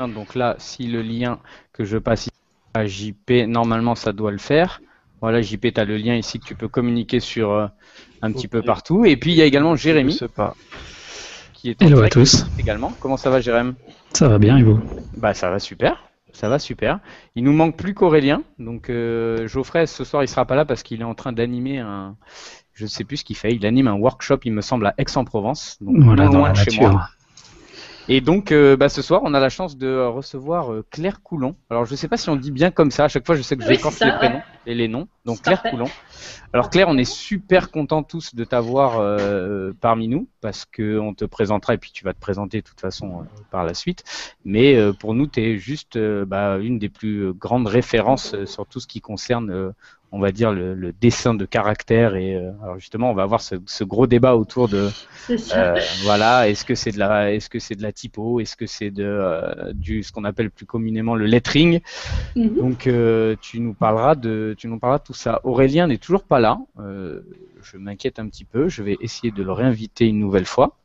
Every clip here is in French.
Donc là, si le lien que je passe ici à JP, normalement ça doit le faire. Voilà, JP, tu as le lien ici que tu peux communiquer sur un petit peu Ok. partout. Et puis il y a également Je ne Jérémy sais pas. qui est en Hello à direct tous, également. Comment ça va, Jérémy? ça va bien et vous? Bah ça va super. Ça va super. Il nous manque plus qu'Aurélien. Donc Geoffrey, ce soir, il sera pas là parce qu'il est en train d'animer un. Je ne sais plus ce qu'il fait. Il anime un workshop, il me semble, à Aix-en-Provence, donc non Voilà, dans loin la de chez moi. nature. Et donc, ce soir, on a la chance de recevoir Claire Coulon. Alors, je ne sais pas si on dit bien comme ça. À chaque fois, je sais que Oui, c'est j'écorche les ça, ouais. prénoms et les noms. Donc, C'est Claire parfait. Coulon. Alors, Claire, on est super contents tous de t'avoir parmi nous parce qu'on te présentera et puis tu vas te présenter de toute façon par la suite. Mais pour nous, tu es juste une des plus grandes références sur tout ce qui concerne on va dire le dessin de caractère et alors justement on va avoir ce gros débat autour de C'est ça. voilà, est-ce que c'est de la typo, est-ce que c'est du ce qu'on appelle plus communément le lettering. Mhm. Donc tu nous parleras de tout ça. Aurélien n'est toujours pas là. Je m'inquiète un petit peu. Je vais essayer de le réinviter une nouvelle fois.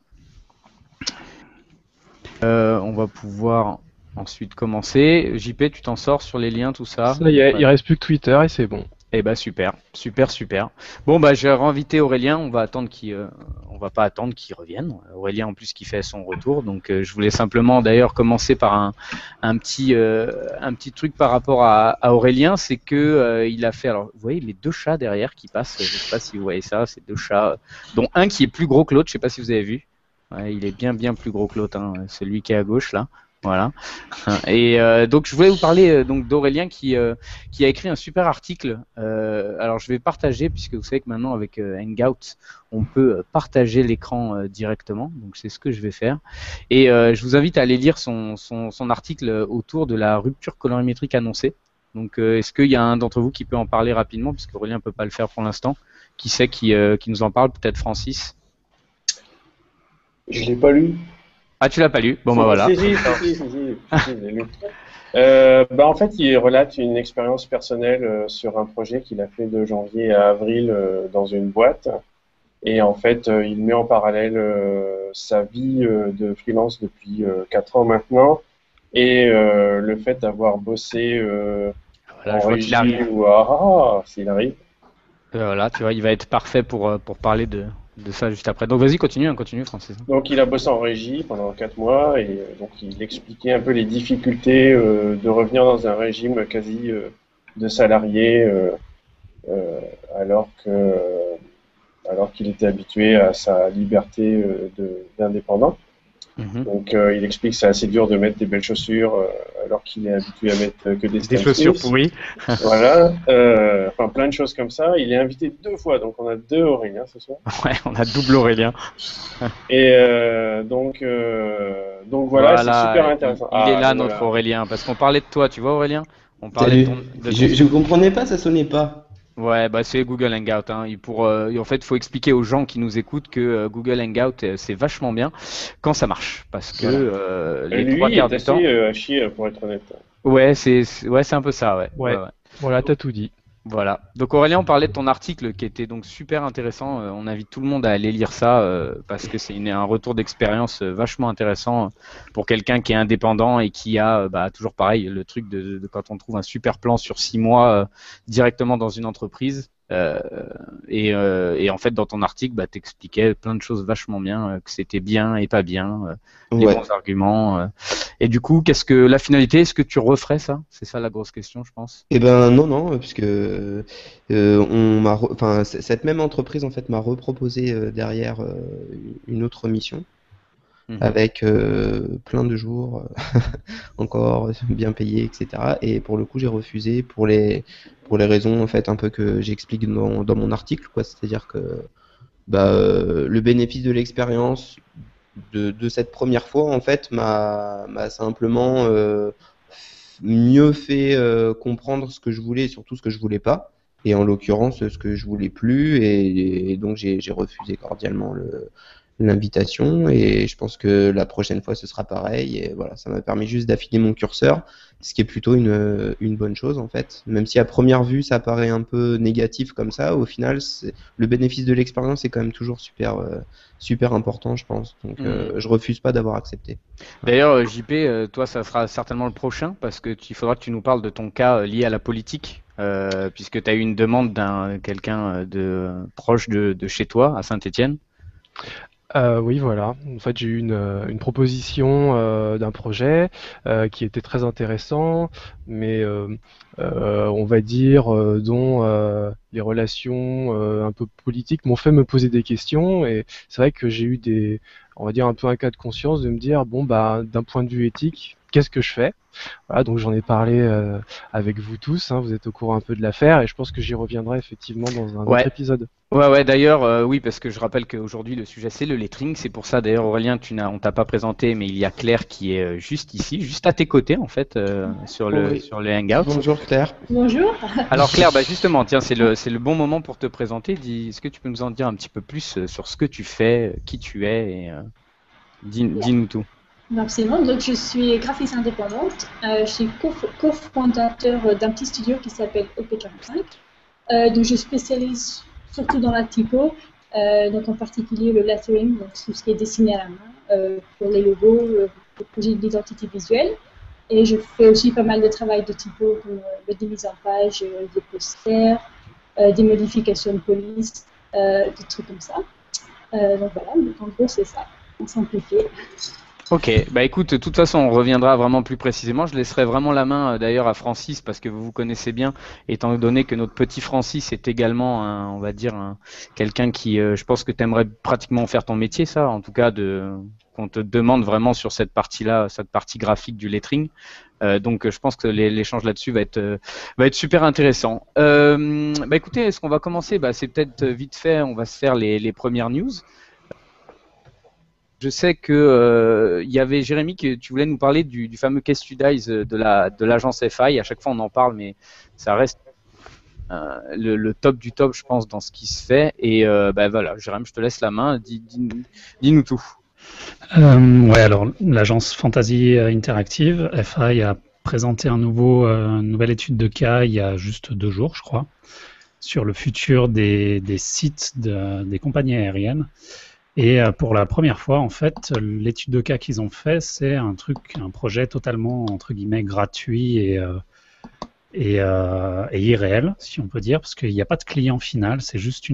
On va pouvoir ensuite commencer. JP, tu t'en sors sur les liens, tout ça? Ça y est, Ouais. il reste plus que Twitter et c'est bon. Eh ben super, super, super. Bon bah je vais réinviter Aurélien. On va attendre on va pas attendre qu'il revienne. Aurélien en plus qui fait son retour. Donc je voulais simplement d'ailleurs commencer par un petit truc par rapport à Aurélien, c'est que il a fait. Alors vous voyez les deux chats derrière qui passent. Je sais pas si vous voyez ça. C'est deux chats, dont un qui est plus gros que l'autre. Je sais pas si vous avez vu. Ouais, il est bien plus gros que l'autre. Hein, celui qui est à gauche là. Voilà. Et donc je voulais vous parler donc d'Aurélien qui a écrit un super article. Alors je vais partager puisque vous savez que maintenant avec Hangout on peut partager l'écran directement. Donc c'est ce que je vais faire. Et je vous invite à aller lire son article autour de la rupture colorimétrique annoncée. Donc est-ce qu'il y a un d'entre vous qui peut en parler rapidement puisque Aurélien ne peut pas le faire pour l'instant. Qui sait qui nous en parle? Peut-être Francis. Je l'ai pas lu. Ah tu l'as pas lu? Bon Si, bah voilà. si, je l'ai lu. En fait, il relate une expérience personnelle sur un projet qu'il a fait de janvier à avril dans une boîte. Et en fait, il met en parallèle sa vie de freelance depuis 4 ans maintenant et le fait d'avoir bossé Voilà, en je vois qu'il régie arrive. ou s'il arrive. Voilà, tu vois, il va être parfait pour parler de ça juste après. Donc vas-y, continue, hein, continue, Francis. Donc, il a bossé en régie pendant 4 mois et donc il expliquait un peu les difficultés de revenir dans un régime quasi de salarié euh, alors que alors qu'il était habitué à sa liberté d'indépendant. Mhm. Donc, il explique que c'est assez dur de mettre des belles chaussures alors qu'il est habitué à mettre que des Des Stan chaussures Smith. pourries. Voilà, enfin plein de choses comme ça. Il est invité 2 fois, donc on a 2 Aurélien ce soir. Ouais, on a double Aurélien. Et donc voilà, c'est super Voilà, intéressant. il est Ah, là le notre voilà. Aurélien, parce qu'on parlait de toi, tu vois Aurélien? On parlait Salut. de ton. Je comprenais pas, ça sonnait pas. Ouais, bah c'est Google Hangout. Hein. En fait, il faut expliquer aux gens qui nous écoutent que Google Hangout, c'est vachement bien quand ça marche, parce que Voilà. les trois Lui quarts est du assez temps. à chier pour être honnête. Ouais, ouais, c'est un peu ça, ouais. Ouais, Ouais, ouais. voilà, t'as tout dit. Voilà. Donc Aurélien, on parlait de ton article qui était donc super intéressant. On invite tout le monde à aller lire ça parce que c'est un retour d'expérience vachement intéressant pour quelqu'un qui est indépendant et qui a toujours pareil le truc de quand on trouve un super plan sur 6 mois directement dans une entreprise. Et en fait, dans ton article, t'expliquais plein de choses vachement bien, que c'était bien et pas bien, les Ouais. bons arguments. Et du coup, qu'est-ce que la finalité? Est-ce que tu referais ça? C'est ça la grosse question, je pense. Eh ben non, non, puisque enfin, cette même entreprise en fait m'a reproposé derrière une autre mission Mhm. avec plein de jours encore bien payés, etc. Et pour le coup, j'ai refusé pour les raisons en fait un peu que j'explique dans mon article, quoi. C'est-à-dire que le bénéfice de l'expérience de cette première fois, en fait, m'a simplement mieux fait comprendre ce que je voulais et surtout ce que je voulais pas. Et en l'occurrence, ce que je voulais plus. Et donc, j'ai refusé cordialement l'invitation et je pense que la prochaine fois ce sera pareil et voilà, ça m'a permis juste d'affiner mon curseur, ce qui est plutôt une bonne chose en fait, même si à première vue ça paraît un peu négatif comme ça, au final le bénéfice de l'expérience est quand même toujours super important je pense, donc je refuse pas d'avoir accepté. D'ailleurs, JP, toi, ça sera certainement le prochain parce que il faudra que tu nous parles de ton cas lié à la politique, puisque tu as eu une demande d'un quelqu'un de proche de chez toi, à Saint-Étienne. Oui, voilà. En fait, j'ai eu une proposition d'un projet qui était très intéressant, mais on va dire dont les relations un peu politiques m'ont fait me poser des questions. Et c'est vrai que j'ai eu on va dire un peu un cas de conscience de me dire, bon, bah, d'un point de vue éthique, qu'est-ce que je fais? Voilà, donc j'en ai parlé avec vous tous, hein, vous êtes au courant un peu de l'affaire, et je pense que j'y reviendrai effectivement dans un autre épisode. Ouais, d'ailleurs, oui, parce que je rappelle qu'aujourd'hui, le sujet, c'est le lettering. C'est pour ça, d'ailleurs, Aurélien, on t'a pas présenté, mais il y a Claire qui est juste ici, juste à tes côtés, en fait, sur le Hangout. Bonjour Claire. Bonjour. Alors Claire, bah justement, tiens, c'est le bon moment pour te présenter. Est-ce que tu peux nous en dire un petit peu plus sur ce que tu fais, qui tu es, et dis-nous tout. Absolument. Donc, je suis graphiste indépendante. Je suis cofondateur d'un petit studio qui s'appelle OP45. Donc, je spécialise surtout dans la typo, donc en particulier le lettering, donc tout ce qui est dessiné à la main, pour les logos, les projets d'identité visuelle. Et je fais aussi pas mal de travail de typo, comme des mises en page, des posters, des modifications de police, des trucs comme ça. Donc voilà, donc en gros c'est ça, en simplifié. Ok, bah écoute, de toute façon, on reviendra vraiment plus précisément. Je laisserai vraiment la main d'ailleurs à Francis parce que vous vous connaissez bien, étant donné que notre petit Francis est également, on va dire, quelqu'un qui, je pense que tu aimerais pratiquement faire ton métier, ça, en tout cas, qu'on te demande vraiment sur cette partie-là, cette partie graphique du lettering. Donc, je pense que l'échange là-dessus va être super intéressant. Bah écoutez, est-ce qu'on va commencer? Bah c'est peut-être vite fait. On va se faire les premières news. Je sais que il y avait Jérémy que tu voulais nous parler du fameux case studies de l'agence FI. À chaque fois on en parle, mais ça reste le top du top, je pense, dans ce qui se fait. Et bah voilà, Jérémy, je te laisse la main. Dis-nous tout. Ouais, alors l'agence Fantasy Interactive, FI, a présenté une nouvelle étude de cas il y a juste 2 jours, je crois, sur le futur des sites des compagnies aériennes. Et pour la première fois, en fait, l'étude de cas qu'ils ont fait, c'est un projet totalement, entre guillemets, gratuit et irréel, si on peut dire, parce qu'il n'y a pas de client final, c'est juste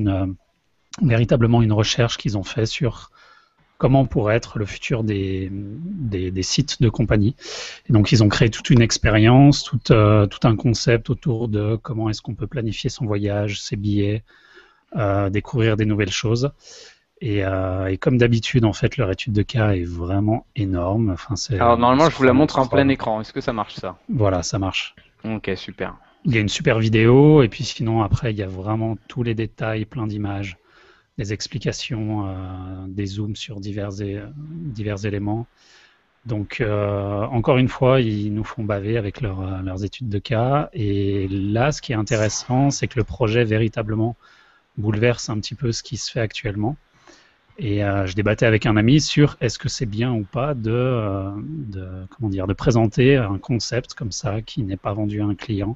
véritablement une recherche qu'ils ont fait sur comment pourrait être le futur des sites de compagnie. Et donc, ils ont créé toute une expérience, tout un concept autour de comment est-ce qu'on peut planifier son voyage, ses billets, découvrir des nouvelles choses. Et comme d'habitude, en fait, leur étude de cas est vraiment énorme. Enfin, alors normalement, je vous la montre en plein écran. Est-ce que ça marche ça? Voilà, ça marche. Ok, super. Il y a une super vidéo, et puis sinon, après, il y a vraiment tous les détails, plein d'images, des explications, des zooms sur divers éléments. Donc, encore une fois, ils nous font baver avec leurs études de cas. Et là, ce qui est intéressant, c'est que le projet véritablement bouleverse un petit peu ce qui se fait actuellement. Et je débattais avec un ami sur est-ce que c'est bien ou pas de présenter un concept comme ça qui n'est pas vendu à un client.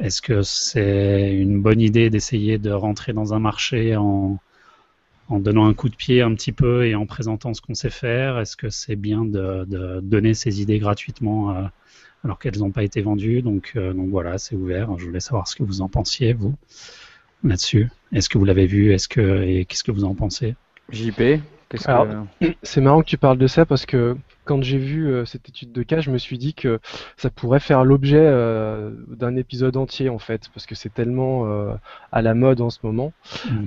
Est-ce que c'est une bonne idée d'essayer de rentrer dans un marché en donnant un coup de pied un petit peu et en présentant ce qu'on sait faire? Est-ce que c'est bien de donner ses idées gratuitement alors qu'elles n'ont pas été vendues? Donc voilà, c'est ouvert. Je voulais savoir ce que vous en pensiez, vous, là-dessus. Est-ce que vous l'avez vu? Et qu'est-ce que vous en pensez? JP, c'est marrant que tu parles de ça parce que quand j'ai vu cette étude de cas, je me suis dit que ça pourrait faire l'objet d'un épisode entier en fait, parce que c'est tellement à la mode en ce moment.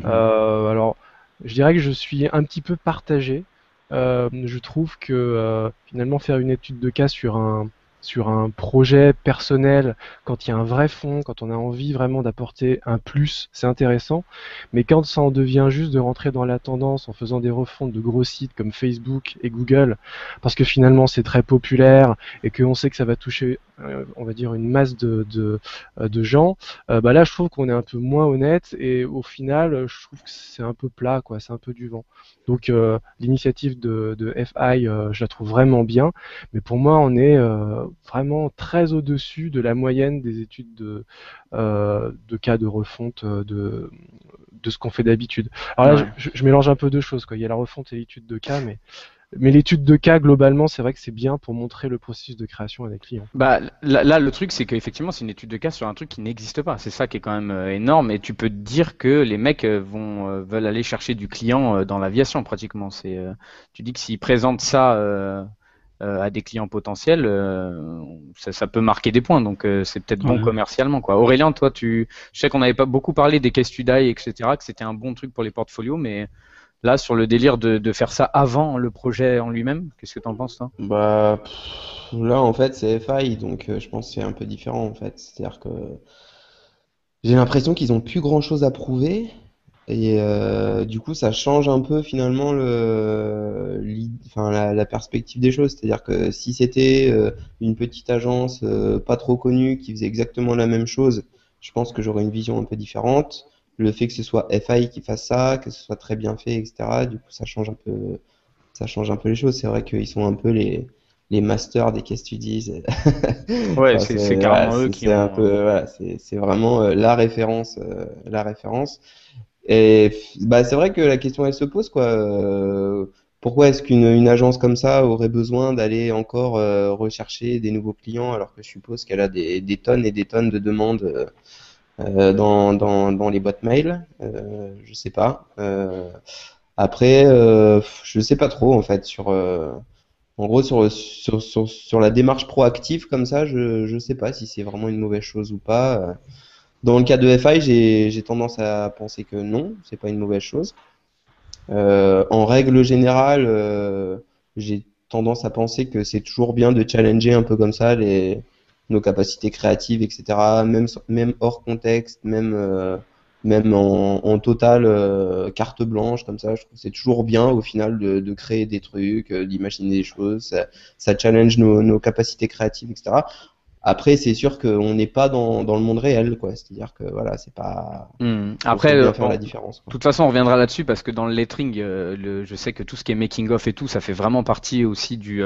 Alors, je dirais que je suis un petit peu partagé. Je trouve que finalement faire une étude de cas sur un sur un projet personnel, quand il y a un vrai fond, quand on a envie vraiment d'apporter un plus, c'est intéressant. Mais quand ça en devient juste de rentrer dans la tendance en faisant des refontes de gros sites comme Facebook et Google, parce que finalement c'est très populaire et qu'on sait que ça va toucher, on va dire, une masse de gens, bah là je trouve qu'on est un peu moins honnête et au final je trouve que c'est un peu plat, quoi, c'est un peu du vent. Donc l'initiative de FI, je la trouve vraiment bien, mais pour moi on est vraiment très au-dessus de la moyenne des études de cas de refonte de ce qu'on fait d'habitude. Alors là, Ouais. je mélange un peu deux choses, quoi. Il y a la refonte et l'étude de cas, mais l'étude de cas, globalement, c'est vrai que c'est bien pour montrer le processus de création à des clients. Bah, là, le truc, c'est qu'effectivement, c'est une étude de cas sur un truc qui n'existe pas. C'est ça qui est quand même énorme. Et tu peux te dire que les mecs veulent aller chercher du client dans l'aviation, pratiquement. Tu dis que s'ils présentent ça à des clients potentiels, ça peut marquer des points. Donc, c'est peut-être bon Ouais. commercialement, quoi. Aurélien, toi, je sais qu'on n'avait pas beaucoup parlé des case studies, etc., que c'était un bon truc pour les portfolios, mais là, sur le délire de faire ça avant le projet en lui-même, qu'est-ce que t'en penses, toi? Bah, là, en fait, c'est FI, donc je pense que c'est un peu différent, en fait. C'est-à-dire que j'ai l'impression qu'ils ont plus grand-chose à prouver, et du coup, ça change un peu finalement enfin, la perspective des choses. C'est-à-dire que si c'était une petite agence pas trop connue qui faisait exactement la même chose, je pense que j'aurais une vision un peu différente. Le fait que ce soit FI qui fasse ça, que ce soit très bien fait, etc., du coup, ça change un peu les choses. C'est vrai qu'ils sont un peu les masters des case studies. Ouais, Enfin, c'est voilà, carrément eux qui c'est un ont. peu, voilà, c'est vraiment la référence, la référence. Et bah, c'est vrai que la question elle se pose quoi. Pourquoi est-ce qu'une agence comme ça aurait besoin d'aller encore rechercher des nouveaux clients alors que je suppose qu'elle a des tonnes et des tonnes de demandes dans les boîtes mail. Je sais pas. Après, je sais pas trop en fait en gros sur la démarche proactive comme ça, je sais pas si c'est vraiment une mauvaise chose ou pas. Dans le cas de FI, j'ai tendance à penser que non, c'est pas une mauvaise chose. En règle générale, j'ai tendance à penser que c'est toujours bien de challenger un peu comme ça nos capacités créatives, etc. Même hors contexte, même en total carte blanche, comme ça, je trouve que c'est toujours bien au final de créer des trucs, d'imaginer des choses. Ça challenge nos capacités créatives, etc. Après, c'est sûr qu'on n'est pas dans le monde réel, quoi. C'est-à-dire que voilà, c'est pas. Après, Faut bien faire la différence, de quoi. toute façon, on reviendra là-dessus parce que dans le lettering, je sais que tout ce qui est making of et tout, ça fait vraiment partie aussi du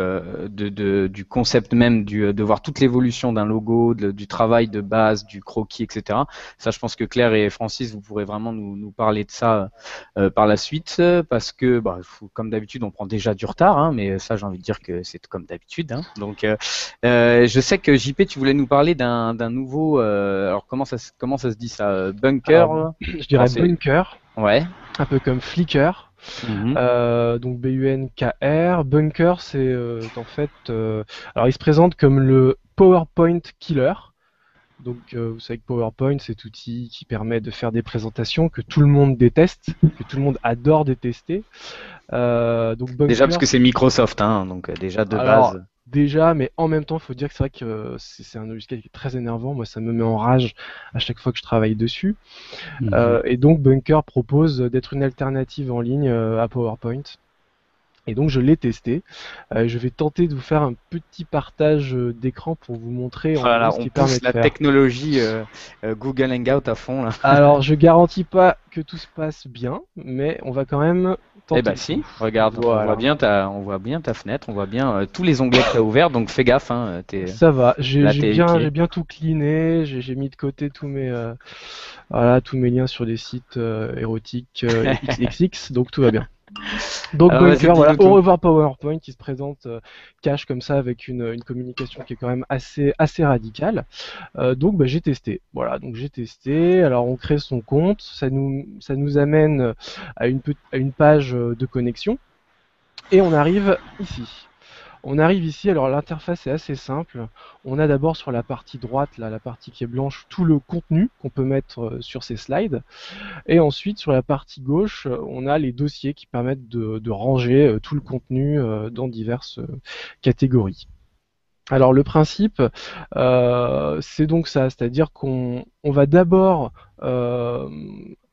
concept même, de voir toute l'évolution d'un logo, du travail de base, du croquis, etc. Ça, je pense que Claire et Francis, vous pourrez vraiment nous parler de ça par la suite parce que, bah, comme d'habitude, on prend déjà du retard, hein, mais ça, j'ai envie de dire que c'est comme d'habitude, hein. Donc, je sais que JP, tu voulais nous parler d'un nouveau. Alors, comment ça se dit ça? Alors, Bunker? je dirais Alors, Bunker, Ouais. un peu comme Flickr. Mhm. Donc Bunkr. Bunker, c'est en fait, alors il se présente comme le PowerPoint killer. Donc vous savez que PowerPoint, c'est cet outil qui permet de faire des présentations que tout le monde déteste, que tout le monde adore détester. Donc Déjà parce Bunker, que c'est Microsoft, hein, donc déjà de alors base. déjà, mais en même temps, il faut dire que c'est vrai que c'est un logiciel qui est très énervant. Moi, ça me met en rage à chaque fois que je travaille dessus. Mhm. Et donc Bunker propose d'être une alternative en ligne à PowerPoint. Et donc je l'ai testé. Je vais tenter de vous faire un petit partage d'écran pour vous montrer en gros Voilà, ce on qu'il permet pousse de la faire. technologie Google Hangout à fond là. Alors je garantis pas que tout se passe bien, mais on va quand même Eh tenter ben le si, coup. regarde, Voilà. on voit bien ta fenêtre, on voit bien tous les onglets que tu as ouverts, donc fais gaffe, hein, Ça va, là t'es j'ai épié. bien tout cleané, j'ai mis de côté voilà, tous mes liens sur des sites érotiques XXX, donc tout va bien. Donc Alors vas-y, Bunker, voilà, dis-nous au tout. revoir PowerPoint qui se présente cash comme ça avec une communication qui est quand même assez radicale. Donc bah, j'ai testé. Voilà, donc j'ai testé. Alors on crée son compte, ça nous amène à une page de connexion et on arrive ici. On arrive ici, alors l'interface est assez simple. On a d'abord sur la partie droite, là, la partie qui est blanche, tout le contenu qu'on peut mettre sur ces slides. Et ensuite, sur la partie gauche, on a les dossiers qui permettent de ranger tout le contenu dans diverses catégories. Alors le principe, c'est donc ça, c'est-à-dire on va d'abord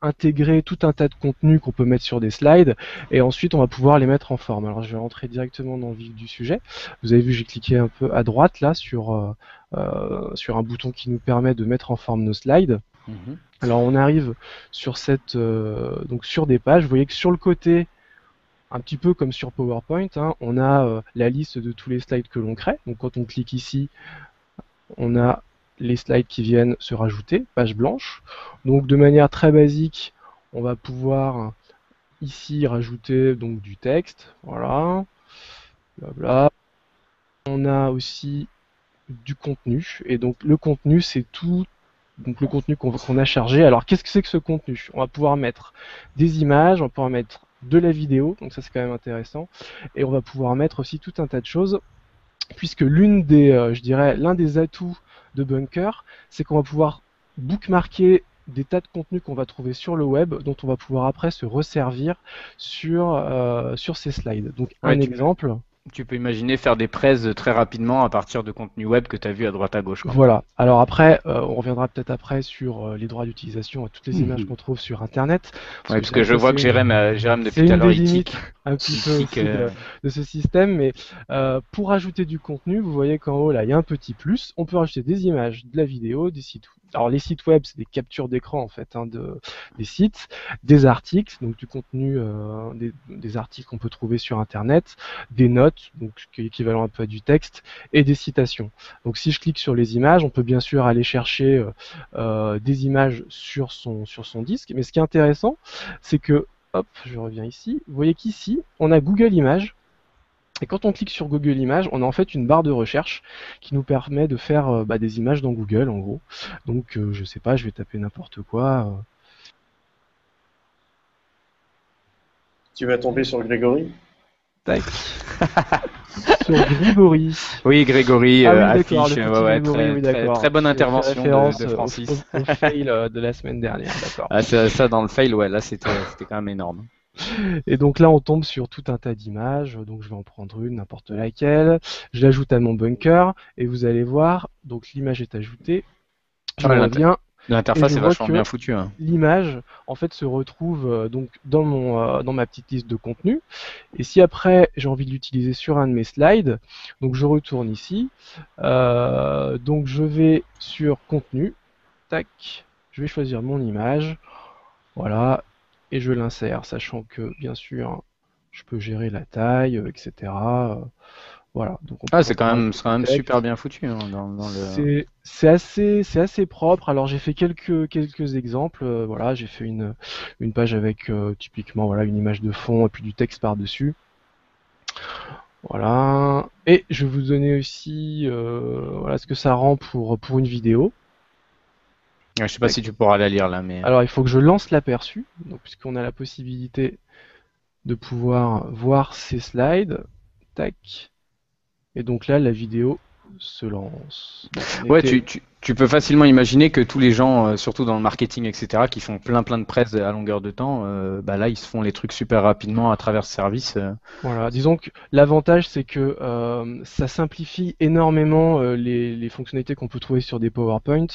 intégrer tout un tas de contenus qu'on peut mettre sur des slides, et ensuite on va pouvoir les mettre en forme. Alors je vais rentrer directement dans le vif du sujet. Vous avez vu, j'ai cliqué un peu à droite là sur un bouton qui nous permet de mettre en forme nos slides. Mhm. Alors on arrive sur donc sur des pages. Vous voyez que sur le côté, un petit peu comme sur PowerPoint, hein, on a la liste de tous les slides que l'on crée. Donc quand on clique ici, on a les slides qui viennent se rajouter, page blanche. Donc de manière très basique, on va pouvoir ici rajouter donc du texte, voilà, blabla. On a aussi du contenu, et donc le contenu c'est tout. Donc le contenu qu'on a chargé. Alors qu'est-ce que c'est que ce contenu? On va pouvoir mettre des images, on va pouvoir mettre de la vidéo, donc ça c'est quand même intéressant, et on va pouvoir mettre aussi tout un tas de choses, puisque je dirais, l'un des atouts de Bunker, c'est qu'on va pouvoir bookmarker des tas de contenus qu'on va trouver sur le web, dont on va pouvoir après se resservir sur ces slides. Donc Ouais, un exemple. Tu peux imaginer faire des presse très rapidement à partir de contenu web que tu as vu à droite à gauche, quoi. Voilà. Alors après, on reviendra peut-être après sur les droits d'utilisation et toutes les images qu'on trouve sur Internet. Ouais, parce que je vois que Jérém c'est depuis tout à une l'heure, des il limites tic. un petit peu tic, aussi de ce système. Mais pour ajouter du contenu, vous voyez qu'en haut, là, il y a un petit plus. On peut rajouter des images, de la vidéo, des sites. Alors les sites web, c'est des captures d'écran en fait des sites, des articles, donc du contenu, des articles qu'on peut trouver sur Internet, des notes, donc qui est équivalent un peu à du texte, et des citations. Donc si je clique sur les images, on peut bien sûr aller chercher des images sur son disque, mais ce qui est intéressant, c'est que, hop, je reviens ici, vous voyez qu'ici, on a Google Images, et quand on clique sur Google Images, on a en fait une barre de recherche qui nous permet de faire des images dans Google, en gros. Donc je sais pas, je vais taper n'importe quoi. Tu vas tomber sur Grégory? Tac. Sur Grégory. Oui, Grégory, Ah oui, d'accord, affiche, le petit ouais, Grégory, oui, d'accord. très bonne J'ai fait intervention référence de Francis. au fail de la semaine dernière, d'accord. Ah, ça dans le fail, ouais, là c'était quand même énorme. Et donc là, on tombe sur tout un tas d'images. Donc je vais en prendre une, n'importe laquelle. Je l'ajoute à mon bunker et vous allez voir. Donc l'image est ajoutée. Je reviens. L'interface et je est vois vachement que bien foutue. Hein. L'image, en fait, se retrouve donc dans ma petite liste de contenu. Et si après j'ai envie de l'utiliser sur un de mes slides, donc je retourne ici. Donc je vais sur contenu. Tac. Je vais choisir mon image. Voilà. Et je l'insère, sachant que, bien sûr, je peux gérer la taille, etc. Voilà. Donc Ah, c'est quand même super bien foutu hein, dans le. C'est assez propre. Alors j'ai fait quelques exemples. Voilà, j'ai fait une page avec typiquement voilà une image de fond et puis du texte par-dessus. Voilà. Et je vais vous donner aussi voilà ce que ça rend pour une vidéo. Je sais pas si tu pourras la lire là, mais. Alors il faut que je lance l'aperçu, donc puisqu'on a la possibilité de pouvoir voir ces slides. Tac. Et donc là, la vidéo se lance. Ouais, tu peux facilement imaginer que tous les gens, surtout dans le marketing, etc., qui font plein de presse à longueur de temps, là, ils se font les trucs super rapidement à travers ce service. Voilà, disons que l'avantage, c'est que ça simplifie énormément les fonctionnalités qu'on peut trouver sur des PowerPoint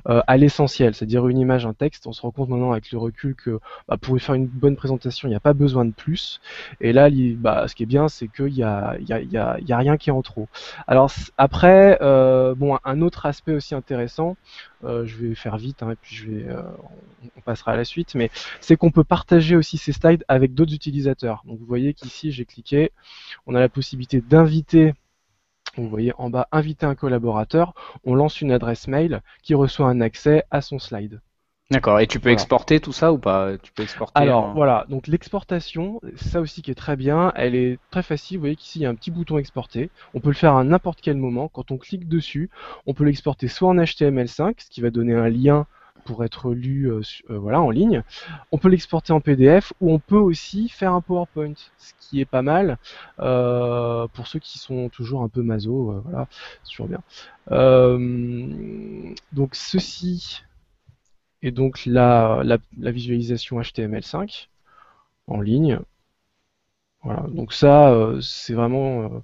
à l'essentiel, c'est-à-dire une image, un texte. On se rend compte maintenant avec le recul que pour faire une bonne présentation, il n'y a pas besoin de plus. Et là, ce qui est bien, c'est qu'il y a rien qui est en trop. Alors après, un autre aspect aussi intéressant, je vais faire vite, hein, et puis on passera à la suite, mais c'est qu'on peut partager aussi ces slides avec d'autres utilisateurs. Donc vous voyez qu'ici j'ai cliqué, on a la possibilité d'inviter, vous voyez en bas, inviter un collaborateur, on lance une adresse mail qui reçoit un accès à son slide. D'accord, et tu peux exporter tout ça ou pas? Tu peux exporter. Alors voilà, donc l'exportation, c'est ça aussi qui est très bien, elle est très facile, vous voyez qu'ici il y a un petit bouton exporter, on peut le faire à n'importe quel moment, quand on clique dessus, on peut l'exporter soit en HTML5, ce qui va donner un lien pour être lu voilà, en ligne, on peut l'exporter en PDF, ou on peut aussi faire un PowerPoint, ce qui est pas mal, pour ceux qui sont toujours un peu maso, voilà, c'est toujours bien. Donc ceci... Et donc la visualisation HTML5 en ligne. Voilà, donc ça c'est vraiment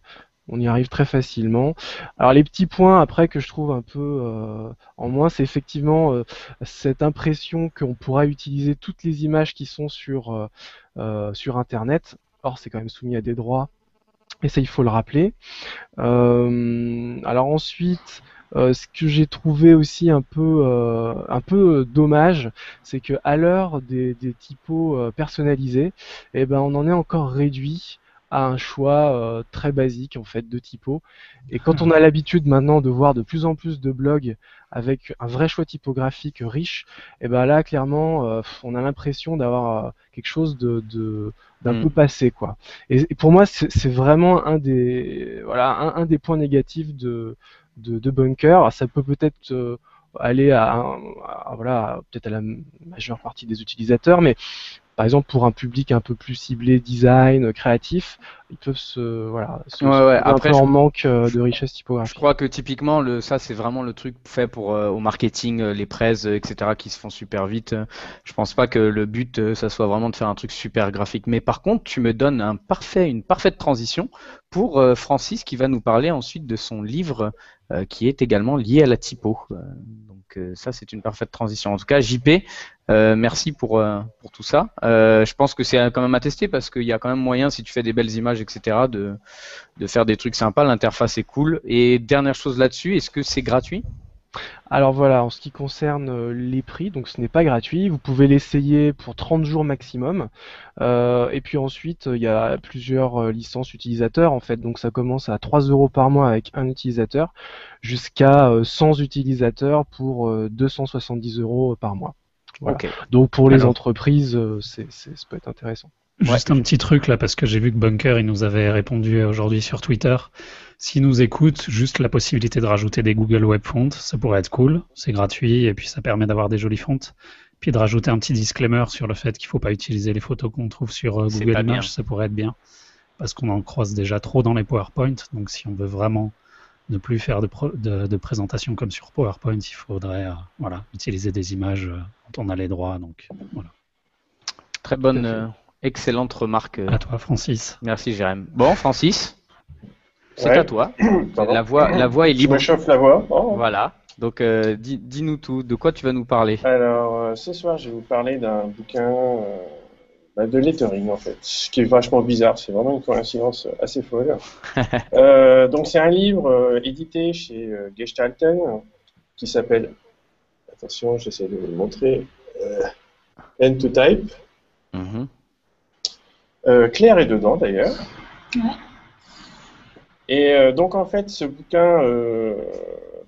On y arrive très facilement. Alors les petits points après que je trouve un peu en moins, c'est effectivement cette impression qu'on pourra utiliser toutes les images qui sont sur Internet. Or, c'est quand même soumis à des droits, et ça, il faut le rappeler. Alors ensuite, ce que j'ai trouvé aussi un peu dommage, c'est que à l'heure des typos personnalisés, eh ben on en est encore réduit à un choix très basique en fait de typos. Et quand on a l'habitude maintenant de voir de plus en plus de blogs avec un vrai choix typographique riche, et ben là clairement on a l'impression d'avoir quelque chose d'un peu passé quoi. Et pour moi c'est vraiment un des points négatifs de Bunker. Alors, ça peut peut-être aller voilà, peut-être à la majeure partie des utilisateurs, mais par exemple pour un public un peu plus ciblé design, créatif, ils peuvent se trouver un Après, peu en manque de richesse typographique. je crois que typiquement, ça c'est vraiment le truc fait pour au marketing, les press, etc. qui se font super vite. Je pense pas que le but, ça soit vraiment de faire un truc super graphique. Mais par contre, tu me donnes une parfaite transition pour Francis qui va nous parler ensuite de son livre qui est également lié à la typo. Donc ça c'est une parfaite transition. En tout cas, JP, merci pour tout ça. Je pense que c'est quand même à tester parce qu'il y a quand même moyen, si tu fais des belles images, etc., de faire des trucs sympas. L'interface est cool. Et dernière chose là-dessus, est-ce que c'est gratuit? Alors voilà, en ce qui concerne les prix, donc ce n'est pas gratuit, vous pouvez l'essayer pour 30 jours maximum, et puis ensuite il y a plusieurs licences utilisateurs en fait, donc ça commence à 3 € par mois avec un utilisateur, jusqu'à 100 utilisateurs pour 270 € par mois. Voilà. Ok. Donc pour les entreprises, ça peut être intéressant. Juste un petit truc là, parce que j'ai vu que Bunker, il nous avait répondu aujourd'hui sur Twitter. S'il nous écoute, juste la possibilité de rajouter des Google Web Fonts, ça pourrait être cool. C'est gratuit et puis ça permet d'avoir des jolies fontes. Puis de rajouter un petit disclaimer sur le fait qu'il ne faut pas utiliser les photos qu'on trouve sur Google Images, ça pourrait être bien. Parce qu'on en croise déjà trop dans les PowerPoint. Donc si on veut vraiment ne plus faire de présentation comme sur PowerPoint, il faudrait utiliser des images dont on a les droits. Donc voilà. Très bonne. Excellente remarque. À toi, Francis. Merci, Jérém. Bon, Francis, c'est à toi. La voix est libre. Je me chauffe la voix. Oh. Voilà. Donc, dis-nous tout. De quoi tu vas nous parler? Alors, ce soir, je vais vous parler d'un bouquin de lettering, en fait. Ce qui est vachement bizarre. C'est vraiment une coïncidence assez folle. Donc, c'est un livre édité chez Gestalten qui s'appelle, attention, j'essaie de vous le montrer, N2Type. Mm-hmm. Claire est dedans d'ailleurs. Ouais. Et donc en fait ce bouquin,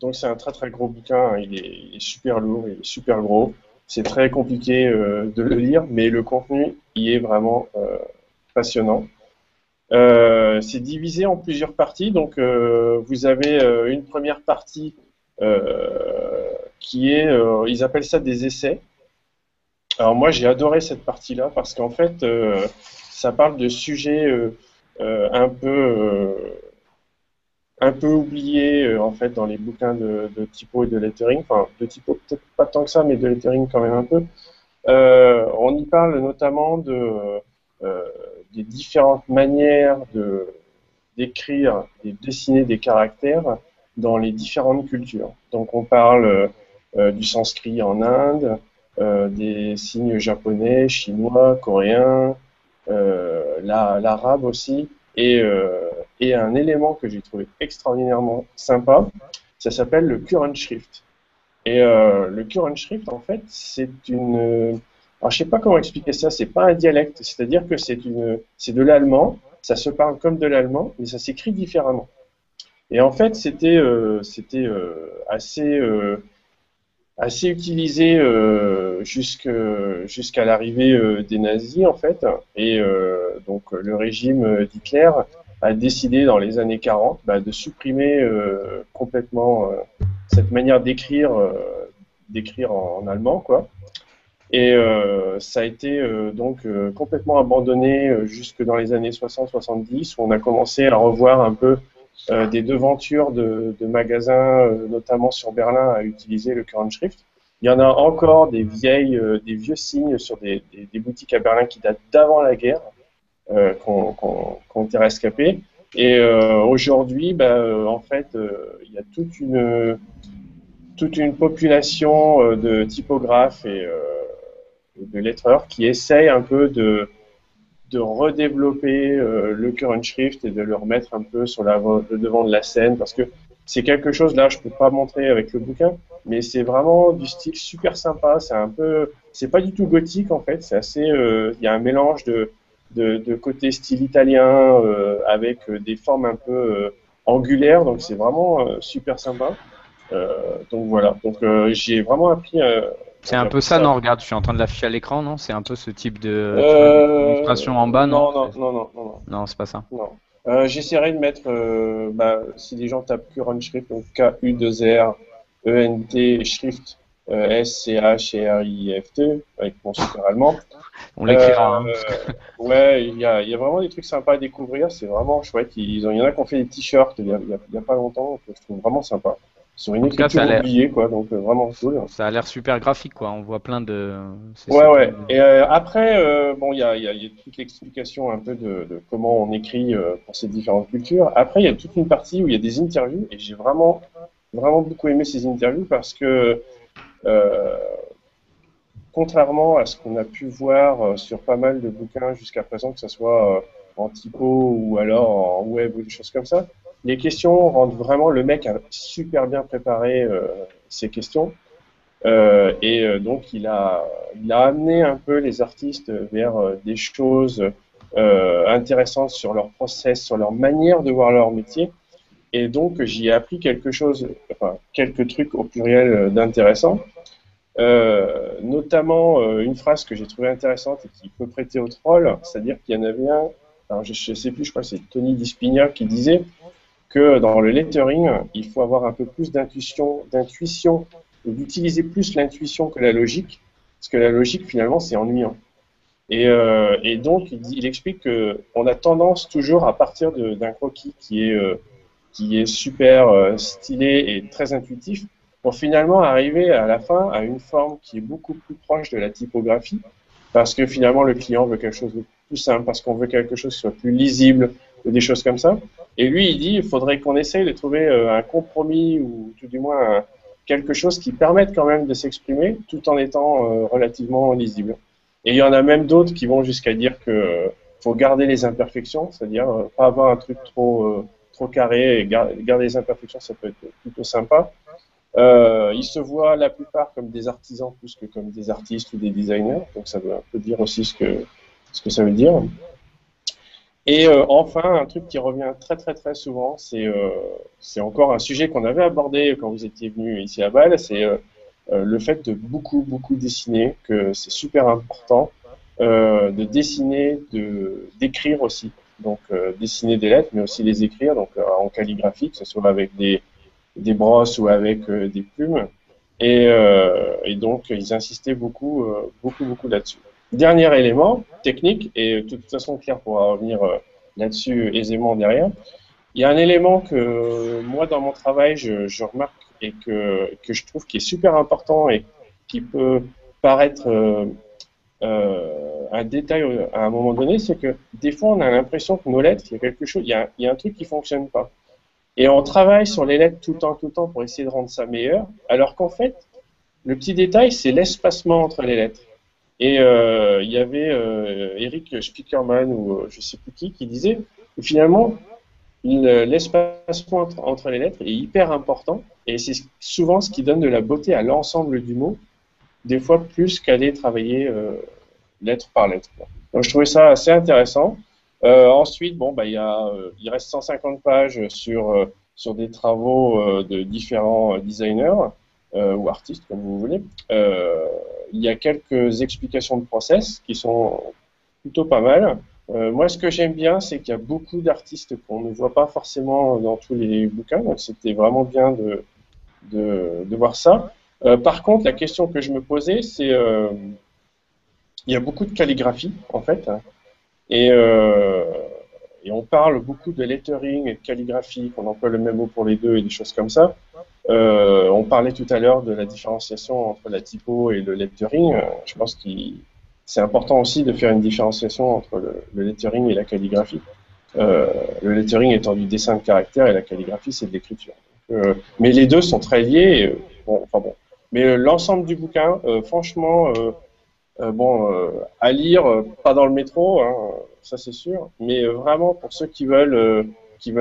donc c'est un très très gros bouquin, hein, il est super lourd, il est super gros, c'est très compliqué de le lire, mais le contenu il est vraiment passionnant. C'est divisé en plusieurs parties, donc vous avez une première partie qui est, ils appellent ça des essais. Alors moi j'ai adoré cette partie-là parce qu'en fait ça parle de sujets un peu oubliés en fait dans les bouquins de typo et de lettering. Enfin de typo peut-être pas tant que ça, mais de lettering quand même un peu. On y parle notamment des différentes manières d'écrire et de dessiner des caractères dans les différentes cultures. Donc on parle du sanskrit en Inde, des signes japonais, chinois, coréens, l'arabe aussi, et un élément que j'ai trouvé extraordinairement sympa, ça s'appelle le Kurenschrift. Et le Kurenschrift, en fait, c'est une... Alors, je sais pas comment expliquer ça, c'est pas un dialecte, c'est-à-dire que c'est de l'allemand, ça se parle comme de l'allemand, mais ça s'écrit différemment. Et en fait, c'était assez utilisé jusqu'à l'arrivée des nazis, en fait. Et donc, le régime d'Hitler a décidé dans les années 40 de supprimer complètement cette manière d'écrire en allemand, quoi. Et ça a été donc complètement abandonné jusque dans les années 60-70, où on a commencé à revoir un peu des devantures de magasins, notamment sur Berlin, à utiliser le Kurenschrift. Il y en a encore des vieux signes sur des boutiques à Berlin qui datent d'avant la guerre, qui ont été rescapés. Et aujourd'hui, en fait, il y a toute une population de typographes et de lettreurs qui essayent un peu de redévelopper le current shift et de le remettre un peu sur le devant de la scène, parce que c'est quelque chose, là je peux pas montrer avec le bouquin, mais c'est vraiment du style super sympa. C'est pas du tout gothique en fait, c'est assez, il y a un mélange de côté style italien avec des formes un peu angulaires, donc c'est vraiment super sympa. Donc voilà, donc j'ai vraiment appris. C'est un peu ça, non? Regarde, je suis en train de l'afficher à l'écran, non? C'est un peu ce type de démonstration en bas, non? Non. Non, c'est pas ça. Non. J'essaierai de mettre, si les gens tapent Current Schrift, donc K-U-2-R-E-N-T Schrift, S-C-H-R-I-F-T, avec mon super allemand. On l'écrira. Ouais, il y a vraiment des trucs sympas à découvrir, c'est vraiment chouette. Il y en a qui ont fait des t-shirts il y a pas longtemps, que je trouve vraiment sympa. Sur une écriture oubliée, quoi, donc vraiment cool. Ça a l'air super graphique, quoi. On voit plein de. Ouais. Et après, il y a toute l'explication un peu de comment on écrit pour ces différentes cultures. Après, il y a toute une partie où il y a des interviews, et j'ai vraiment beaucoup aimé ces interviews parce que, contrairement à ce qu'on a pu voir sur pas mal de bouquins jusqu'à présent, que ce soit en typo ou alors en web ou des choses comme ça, les questions rendent vraiment, le mec a super bien préparé ses questions. Donc il a amené un peu les artistes vers des choses intéressantes sur leur process, sur leur manière de voir leur métier. Et donc j'y ai appris quelques trucs au pluriel d'intéressants. Notamment une phrase que j'ai trouvée intéressante et qui peut prêter au troll, c'est-à-dire qu'il y en avait un, alors je sais plus, je crois que c'est Tony Dispigna qui disait que dans le lettering, il faut avoir un peu plus d'intuition, d'utiliser plus l'intuition que la logique, parce que la logique, finalement, c'est ennuyant. Et donc, il explique qu'on a tendance toujours à partir d'un croquis qui est super stylé et très intuitif, pour finalement arriver à la fin à une forme qui est beaucoup plus proche de la typographie, parce que finalement, le client veut quelque chose de plus simple, parce qu'on veut quelque chose qui soit plus lisible, ou des choses comme ça. Et lui, il dit, il faudrait qu'on essaye de trouver un compromis, ou tout du moins quelque chose qui permette quand même de s'exprimer tout en étant relativement lisible. Et il y en a même d'autres qui vont jusqu'à dire que faut garder les imperfections, c'est-à-dire pas avoir un truc trop carré, et garder les imperfections, ça peut être plutôt sympa. Ils se voient la plupart comme des artisans plus que comme des artistes ou des designers, donc ça veut un peu dire aussi ce que ça veut dire. Et enfin, un truc qui revient très très très souvent, c'est encore un sujet qu'on avait abordé quand vous étiez venu ici à Bâle, c'est le fait de beaucoup dessiner, que c'est super important, de dessiner, d'écrire aussi. Donc dessiner des lettres, mais aussi les écrire, donc en calligraphie, que ce soit avec des brosses ou avec des plumes. Et donc ils insistaient beaucoup là-dessus. Dernier élément, technique, et de toute façon Claire pourra revenir là-dessus aisément derrière. Il y a un élément que moi dans mon travail je remarque et que je trouve qui est super important et qui peut paraître un détail à un moment donné, c'est que des fois on a l'impression que nos lettres, il y a quelque chose, il y a un truc qui fonctionne pas. Et on travaille sur les lettres tout le temps pour essayer de rendre ça meilleur, alors qu'en fait, le petit détail, c'est l'espacement entre les lettres. Et il y avait Eric Spickerman ou je sais plus qui disait que finalement l'espacement entre les lettres est hyper important et c'est souvent ce qui donne de la beauté à l'ensemble du mot, des fois plus qu'aller travailler lettre par lettre. Donc je trouvais ça assez intéressant. Ensuite, il reste 150 pages sur des travaux de différents designers ou artistes, comme vous voulez. Il y a quelques explications de process qui sont plutôt pas mal. Moi, ce que j'aime bien, c'est qu'il y a beaucoup d'artistes qu'on ne voit pas forcément dans tous les bouquins, donc c'était vraiment bien de voir ça. Par contre, la question que je me posais, c'est il y a beaucoup de calligraphie, en fait, et on parle beaucoup de lettering et de calligraphie, qu'on emploie le même mot pour les deux et des choses comme ça. On parlait tout à l'heure de la différenciation entre la typo et le lettering. Je pense que c'est important aussi de faire une différenciation entre le lettering et la calligraphie. le lettering étant du dessin de caractère et la calligraphie, c'est de l'écriture. Mais les deux sont très liés. Mais l'ensemble du bouquin, franchement, à lire, pas dans le métro, hein, ça c'est sûr, mais vraiment pour ceux qui veulent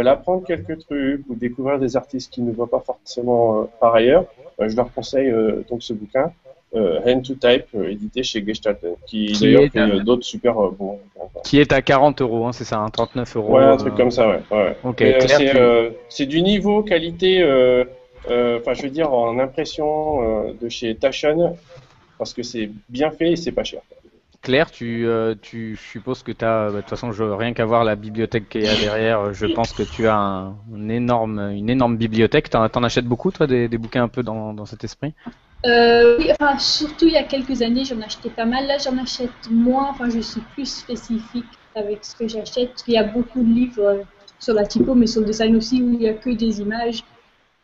apprendre quelques trucs ou découvrir des artistes qui ne voient pas forcément par ailleurs, je leur conseille donc ce bouquin, Hand to Type, édité chez Gestalten, qui d'ailleurs fait d'autres super bons. Qui est à 40 €, hein, c'est ça, 39 €. Ouais, un truc comme ça, ouais. Okay, c'est du niveau qualité, je veux dire en impression de chez Taschen, parce que c'est bien fait et c'est pas cher. Claire, tu supposes que tu as, de toute façon, rien qu'à voir la bibliothèque qu'il y a derrière, je pense que tu as une énorme bibliothèque. T'en achètes beaucoup, toi, des bouquins un peu dans cet esprit? Oui, enfin, surtout il y a quelques années, j'en achetais pas mal. Là, j'en achète moins. Enfin, je suis plus spécifique avec ce que j'achète. Parce qu'il y a beaucoup de livres sur la typo, mais sur le design aussi, où il n'y a que des images.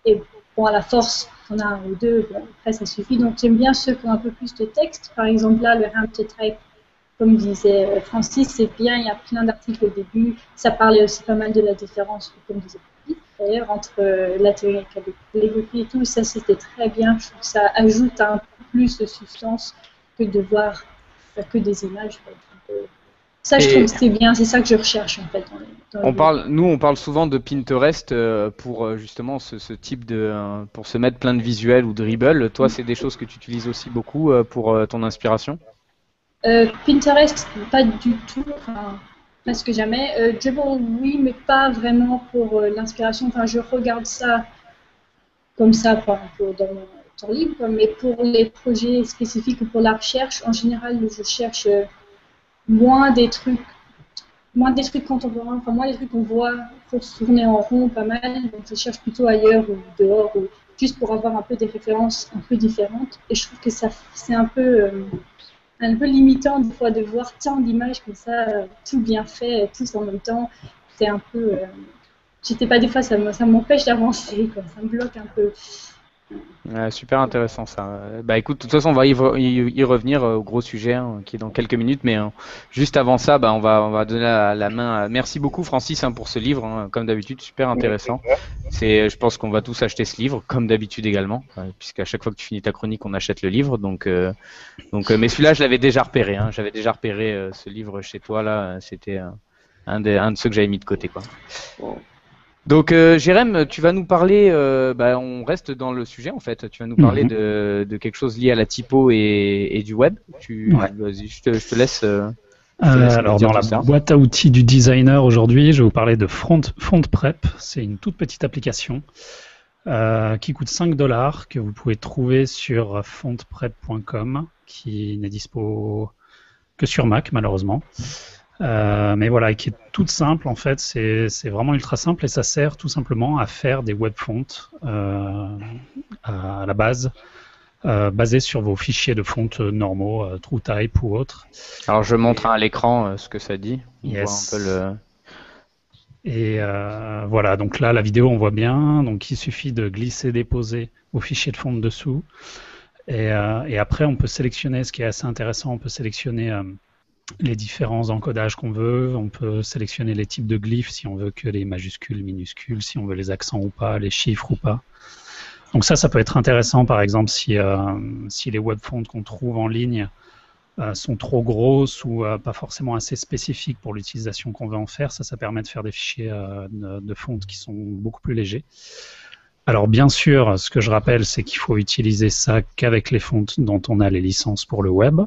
Et bon, à la force, on a un ou deux, bon, après ça suffit. Donc, j'aime bien ceux qui ont un peu plus de texte. Par exemple, là, le Hand to Type, comme disait Francis, c'est bien. Il y a plein d'articles au début. Ça parlait aussi pas mal de la différence, comme disait d'ailleurs, entre la théorie et la calligraphie et tout, ça c'était très bien. Je trouve que ça ajoute un peu plus de substance que de voir que des images. Ça, je trouve que c'est bien, c'est ça que je recherche en fait. On parle souvent de Pinterest pour justement ce type pour se mettre plein de visuels ou de dribbles. Toi, c'est des choses que tu utilises aussi beaucoup pour ton inspiration? Pinterest, pas du tout. Presque jamais. Dribble, oui, mais pas vraiment pour l'inspiration. Enfin, je regarde ça comme ça dans mon temps libre, mais pour les projets spécifiques ou pour la recherche, en général, je cherche moins des trucs contemporains, enfin moins des trucs qu'on voit pour se tourner en rond pas mal. Donc, je cherche plutôt ailleurs ou dehors, ou juste pour avoir un peu des références un peu différentes. Et je trouve que c'est un peu limitant des fois de voir tant d'images comme ça, tout bien fait, tous en même temps. C'est un peu... je sais pas, des fois ça m'empêche d'avancer, ça me bloque un peu. Super intéressant ça. Bah écoute, de toute façon on va y revenir au gros sujet qui est dans quelques minutes, mais juste avant ça, on va donner la main. Merci beaucoup Francis pour ce livre, comme d'habitude, super intéressant. Je pense qu'on va tous acheter ce livre, comme d'habitude également, puisqu'à chaque fois que tu finis ta chronique, on achète le livre. Mais celui-là, je l'avais déjà repéré. J'avais déjà repéré ce livre chez toi là. C'était un de ceux que j'avais mis de côté, quoi. Donc Jérém, tu vas nous parler, on reste dans le sujet en fait, tu vas nous parler de quelque chose lié à la typo et du web. Vas-y, je te laisse. Alors dans la boîte à outils du designer aujourd'hui, je vais vous parler de FontPrep. C'est une toute petite application qui coûte 5 $, que vous pouvez trouver sur fontprep.com, qui n'est dispo que sur Mac malheureusement. Mais voilà, qui est toute simple en fait, c'est vraiment ultra simple et ça sert tout simplement à faire des web fonts à la base, basés sur vos fichiers de fonte normaux, TrueType ou autres. Alors je montre à l'écran ce que ça dit. On voit un peu Et voilà, donc là la vidéo on voit bien, donc il suffit de glisser, déposer vos fichiers de fonte dessous et après on peut sélectionner, ce qui est assez intéressant, on peut sélectionner les différents encodages qu'on veut, on peut sélectionner les types de glyphes si on veut que les majuscules, minuscules, si on veut les accents ou pas, les chiffres ou pas. Donc ça peut être intéressant par exemple si les web fonts qu'on trouve en ligne sont trop grosses ou pas forcément assez spécifiques pour l'utilisation qu'on veut en faire. Ça permet de faire des fichiers de fonte qui sont beaucoup plus légers. Alors bien sûr, ce que je rappelle, c'est qu'il faut utiliser ça qu'avec les fontes dont on a les licences pour le web.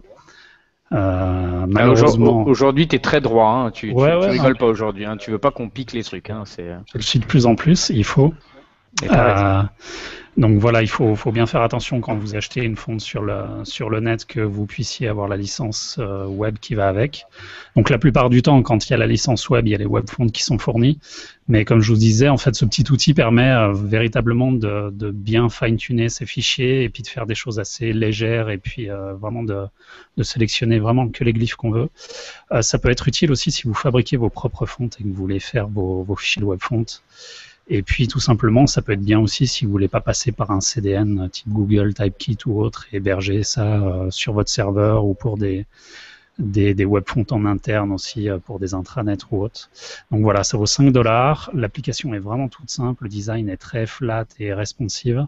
Malheureusement, aujourd'hui, tu es très droit. Tu rigoles pas aujourd'hui. Tu veux pas qu'on pique les trucs. Je le suis de plus en plus. Il faut. Donc voilà, il faut bien faire attention quand vous achetez une fonte sur le net que vous puissiez avoir la licence web qui va avec. Donc la plupart du temps, quand il y a la licence web, il y a les web fonts qui sont fournis. Mais comme je vous disais, en fait, ce petit outil permet véritablement de bien fine-tuner ces fichiers et puis de faire des choses assez légères et puis vraiment de sélectionner vraiment que les glyphes qu'on veut. Ça peut être utile aussi si vous fabriquez vos propres fontes et que vous voulez faire vos fichiers de web fonts. Et puis tout simplement, ça peut être bien aussi si vous voulez pas passer par un CDN type Google, Typekit ou autre et héberger ça sur votre serveur ou pour des des webfonts en interne aussi pour des intranets ou autres. Donc voilà, ça vaut 5 $. L'application est vraiment toute simple, le design est très flat et responsive.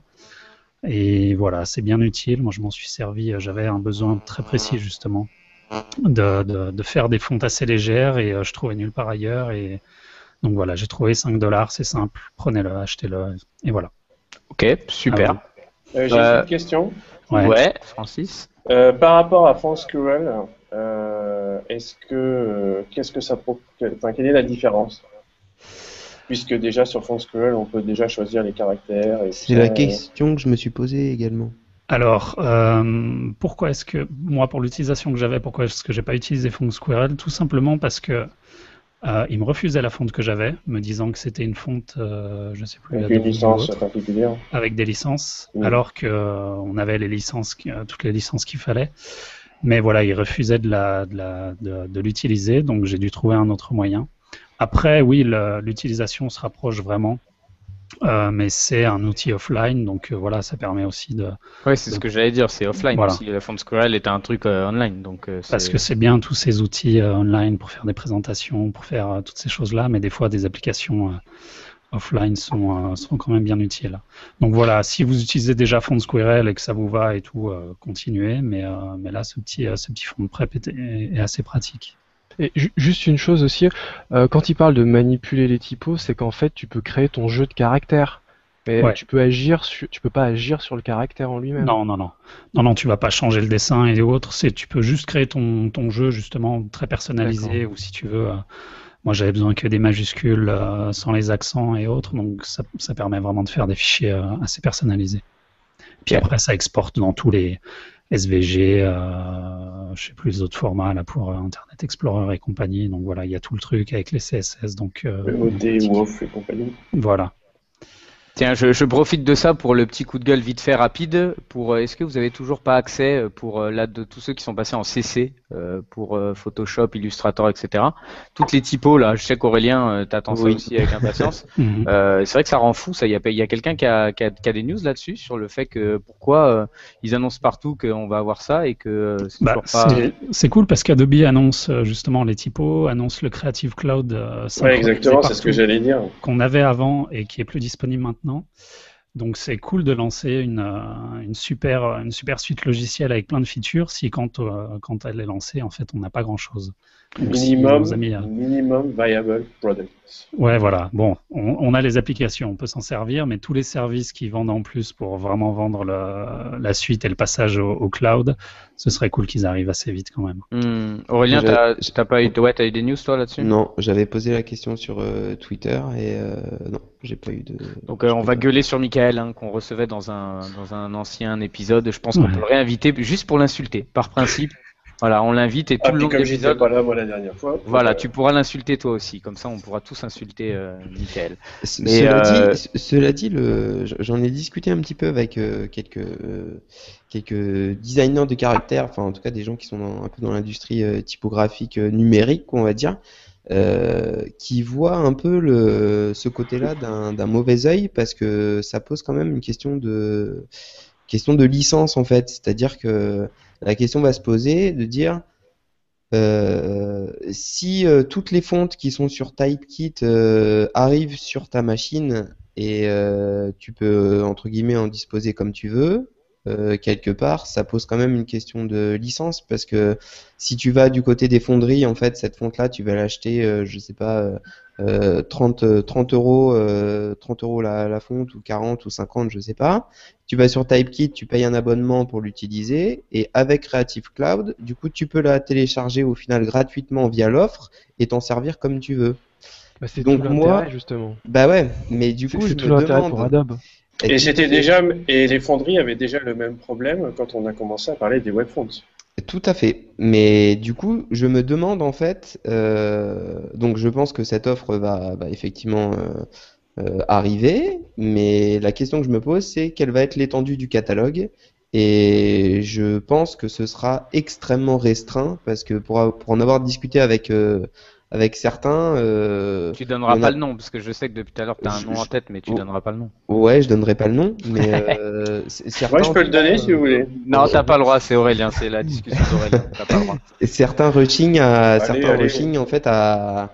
Et voilà, c'est bien utile. Moi, je m'en suis servi. J'avais un besoin très précis justement de faire des fontes assez légères et je trouvais nulle part ailleurs. Et donc voilà, j'ai trouvé 5 $, c'est simple. Prenez-le, achetez-le et voilà. Ok, super. J'ai une question. Ouais, Francis. Par rapport à FontSquirrel, qu'est-ce que ça quelle est la différence? Puisque déjà sur FontSquirrel, on peut déjà choisir les caractères. C'est la question que je me suis posée également. Alors, pourquoi est-ce que, moi, pour l'utilisation que j'avais, pourquoi est-ce que j'ai pas utilisé FontSquirrel? Tout simplement parce que il me refusait la fonte que j'avais, me disant que c'était une fonte, je sais plus, avec une licence particulière. Avec des licences, alors que on avait les licences, toutes les licences qu'il fallait. Mais voilà, il refusait de l'utiliser, donc j'ai dû trouver un autre moyen. Après, oui, l'utilisation se rapproche vraiment. Mais c'est un outil offline, donc voilà, ça permet aussi de... Oui, c'est ce que j'allais dire, c'est offline Voilà. aussi. La FontSquirrel est un truc online. Donc, Parce que c'est bien tous ces outils online pour faire des présentations, pour faire toutes ces choses-là, mais des fois des applications offline sont quand même bien utiles. Donc voilà, si vous utilisez déjà FontSquirrel et que ça vous va et tout, continuez, mais là, ce petit fond de prep est assez pratique. Et juste une chose aussi, quand il parle de manipuler les typos, c'est qu'en fait tu peux créer ton jeu de caractères, mais Ouais. tu peux pas agir sur le caractère en lui-même. Non, tu vas pas changer le dessin et autres. Tu peux juste créer ton jeu justement très personnalisé, ou si tu veux. Moi, j'avais besoin que des majuscules sans les accents et autres, donc ça permet vraiment de faire des fichiers assez personnalisés. Puis après, ça exporte dans tous les SVG, je sais plus les autres formats là pour Internet Explorer et compagnie. Donc voilà, il y a tout le truc avec les CSS. Donc le OD, WOF et compagnie. Voilà. Tiens, je profite de ça pour le petit coup de gueule vite fait rapide. Est-ce que vous avez toujours pas accès de tous ceux qui sont passés en CC pour Photoshop, Illustrator, etc. Toutes les typos là, je sais qu'Aurélien t'attends ça aussi avec impatience. C'est vrai que ça rend fou ça. Il y a quelqu'un qui a des news là-dessus sur le fait que pourquoi ils annoncent partout qu'on va avoir ça et que c'est toujours pas. C'est cool parce qu'Adobe annonce justement les typos, annonce le Creative Cloud. Ouais, exactement, c'est ce que j'allais dire. Qu'on avait avant et qui est plus disponible maintenant. Donc c'est cool de lancer une super suite logicielle avec plein de features si quand elle est lancée en fait on n'a pas grand chose. Minimum viable product. Ouais voilà, bon on a les applications, on peut s'en servir, mais tous les services qui vendent en plus pour vraiment vendre la suite et le passage au cloud, ce serait cool qu'ils arrivent assez vite quand même. Aurélien, t'as pas eu des news toi là-dessus? Non, j'avais posé la question sur Twitter et non, j'ai pas eu de. Donc on va gueuler sur Michael qu'on recevait dans un ancien épisode. Je pense qu'on peut le réinviter juste pour l'insulter, par principe. Voilà, on l'invite et tout le long de l'épisode. Pas là moi la dernière fois. Voilà, tu pourras l'insulter toi aussi. Comme ça, on pourra tous insulter Michael. Cela dit, j'en ai discuté un petit peu avec quelques designers de caractères, enfin en tout cas des gens qui sont un peu dans l'industrie typographique numérique, on va dire, qui voient un peu ce côté-là d'un mauvais œil parce que ça pose quand même une question de licence en fait. C'est-à-dire que la question va se poser de dire si toutes les fontes qui sont sur Typekit arrivent sur ta machine et tu peux entre guillemets en disposer comme tu veux, quelque part, ça pose quand même une question de licence parce que si tu vas du côté des fonderies, en fait, cette fonte-là, tu vas l'acheter, je sais pas, 30 euros, 30 euros la fonte ou 40 ou 50, je sais pas. Tu vas sur Typekit, tu payes un abonnement pour l'utiliser et avec Creative Cloud, du coup, tu peux la télécharger au final gratuitement via l'offre et t'en servir comme tu veux. Bah, c'est donc tout l'intérêt, justement. Bah ouais, mais du coup, c'est tout l'intérêt pour Adobe. Et les fonderies avaient déjà le même problème quand on a commencé à parler des web fonts. Tout à fait. Mais du coup, je me demande en fait, donc je pense que cette offre va effectivement arriver, mais la question que je me pose, c'est quelle va être l'étendue du catalogue. Et je pense que ce sera extrêmement restreint parce que pour en avoir discuté avec avec certains. Tu donneras il y en pas a- le nom, parce que je sais que depuis tout à l'heure, tu as un nom en tête, mais tu Oh. donneras pas le nom. Ouais, je donnerai pas le nom, mais certains. Moi, je peux le donner si vous voulez. Non, t'as pas le droit, c'est Aurélien, c'est la discussion d'Aurélien, t'as pas le droit. Certains Allez. rushing en fait à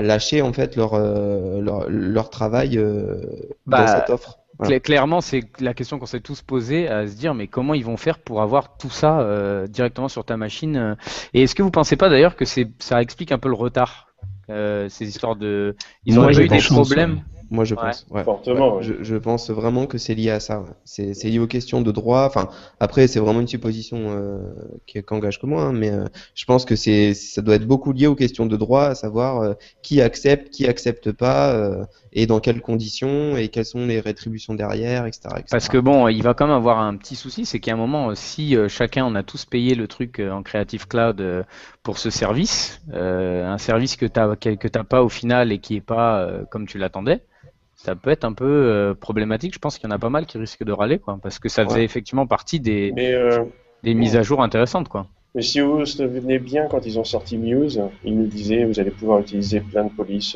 lâcher en fait leur travail dans Bah, cette offre. Voilà. Clairement, c'est la question qu'on s'est tous posée à se dire, mais comment ils vont faire pour avoir tout ça directement sur ta machine Et est-ce que vous pensez pas d'ailleurs que ça explique un peu le retard, ces histoires de, ils Moi, ont j'ai eu des pas chance, problèmes. Moi, je Ouais. pense. Ouais. Fortement, ouais. Je pense vraiment que c'est lié à ça. Ouais. C'est lié aux questions de droit. Enfin, après, c'est vraiment une supposition qui engage que moi, hein, mais je pense que ça doit être beaucoup lié aux questions de droit, à savoir qui accepte pas, et dans quelles conditions, et quelles sont les rétributions derrière, etc., etc. Parce que bon, il va quand même avoir un petit souci, c'est qu'à un moment, si chacun, on a tous payé le truc en Creative Cloud pour ce service, un service que t'as pas au final et qui est pas comme tu l'attendais, ça peut être un peu problématique. Je pense qu'il y en a pas mal qui risquent de râler, quoi, parce que ça faisait Ouais. effectivement partie des Mais mises à jour intéressantes, quoi. si vous vous souvenez bien, quand ils ont sorti Muse, ils nous disaient vous allez pouvoir utiliser plein de polices,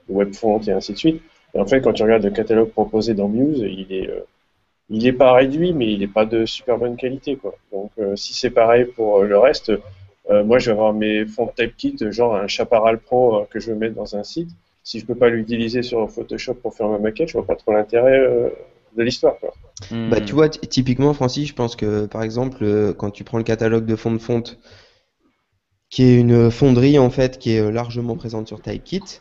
webfont et ainsi de suite. Et en fait, quand tu regardes le catalogue proposé dans Muse, il est pas réduit, mais il est pas de super bonne qualité, quoi. Donc, si c'est pareil pour le reste, moi, je vais avoir mes fonts typekit, genre un Chaparral Pro que je veux mettre dans un site. Si je peux pas l'utiliser sur Photoshop pour faire ma maquette, je vois pas trop l'intérêt de l'histoire, quoi. Bah, tu vois, typiquement, Francis, je pense que par exemple, quand tu prends le catalogue de fonds de fonte, qui est une fonderie en fait qui est largement présente sur Typekit,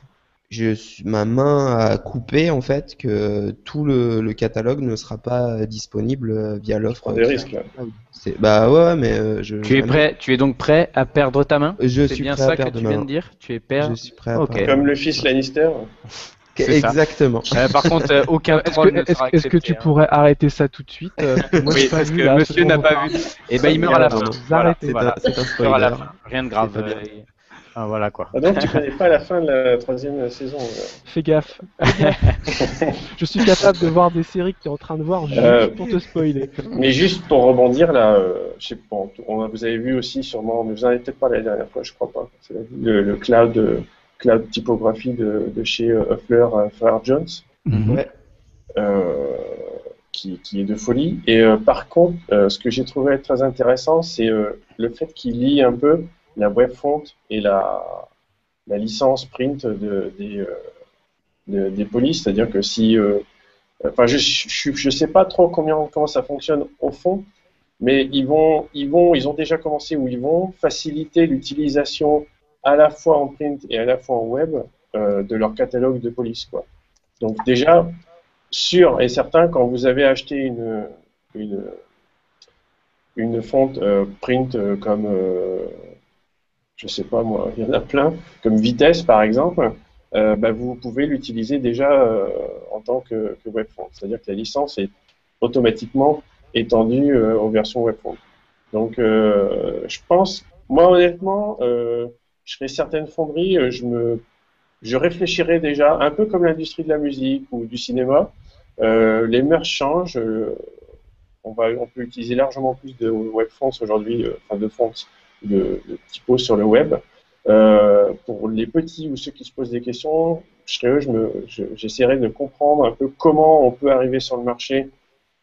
ma main a coupé en fait que tout le catalogue ne sera pas disponible via Je l'offre. prends des risques, là. Bah ouais, mais Tu es donc prêt à perdre ta main? Je C'est suis bien prêt à ça que perdre tu ma viens main. de dire? Tu es prêt? Je suis prêt à Ok. perdre. Comme le fils Lannister. C'est ça. Exactement. Par contre, aucun Est-ce troll que, ne sera est-ce que accepté, tu hein. pourrais arrêter ça tout de suite? Moi, Oui, j'ai pas parce vu, que là, ce monsieur dont n'a on pas parle. vu. Et ben il meurt à la fin. Vous Voilà, arrêtez. voilà. C'est un Il meurt à la spoiler. fin. Rien de grave. C'est pas bien. Ah, voilà quoi. Ah, donc, tu connais pas la fin de la 3e saison. Fais gaffe. Je suis capable de voir des séries que tu es en train de voir juste pour te spoiler. Mais juste pour rebondir là, je sais pas, vous avez vu aussi sûrement, mais vous en avez peut-être pas la dernière fois, je crois pas. C'est le cloud typographie de chez Huffler Frères Jones, Ouais. qui est de folie. Et par contre, ce que j'ai trouvé très intéressant, c'est le fait qu'il lie un peu la webfont et la licence print des polices, c'est-à-dire que si enfin, je sais pas trop comment ça fonctionne au fond, mais ils ont déjà commencé où ils vont faciliter l'utilisation à la fois en print et à la fois en web de leur catalogue de police, quoi. Donc déjà, sûr et certain, quand vous avez acheté une fonte print comme je sais pas moi, il y en a plein, comme Vitesse par exemple, bah, vous pouvez l'utiliser déjà en tant que webfont. C'est-à-dire que la licence est automatiquement étendue aux versions webfont. Donc je pense, moi honnêtement, je serais certaines fonderies, je réfléchirais déjà, un peu comme l'industrie de la musique ou du cinéma, les mœurs changent, on peut utiliser largement plus de webfonts aujourd'hui, enfin de fonts, de typos sur le web. Pour les petits ou ceux qui se posent des questions, j'essaierai de comprendre un peu comment on peut arriver sur le marché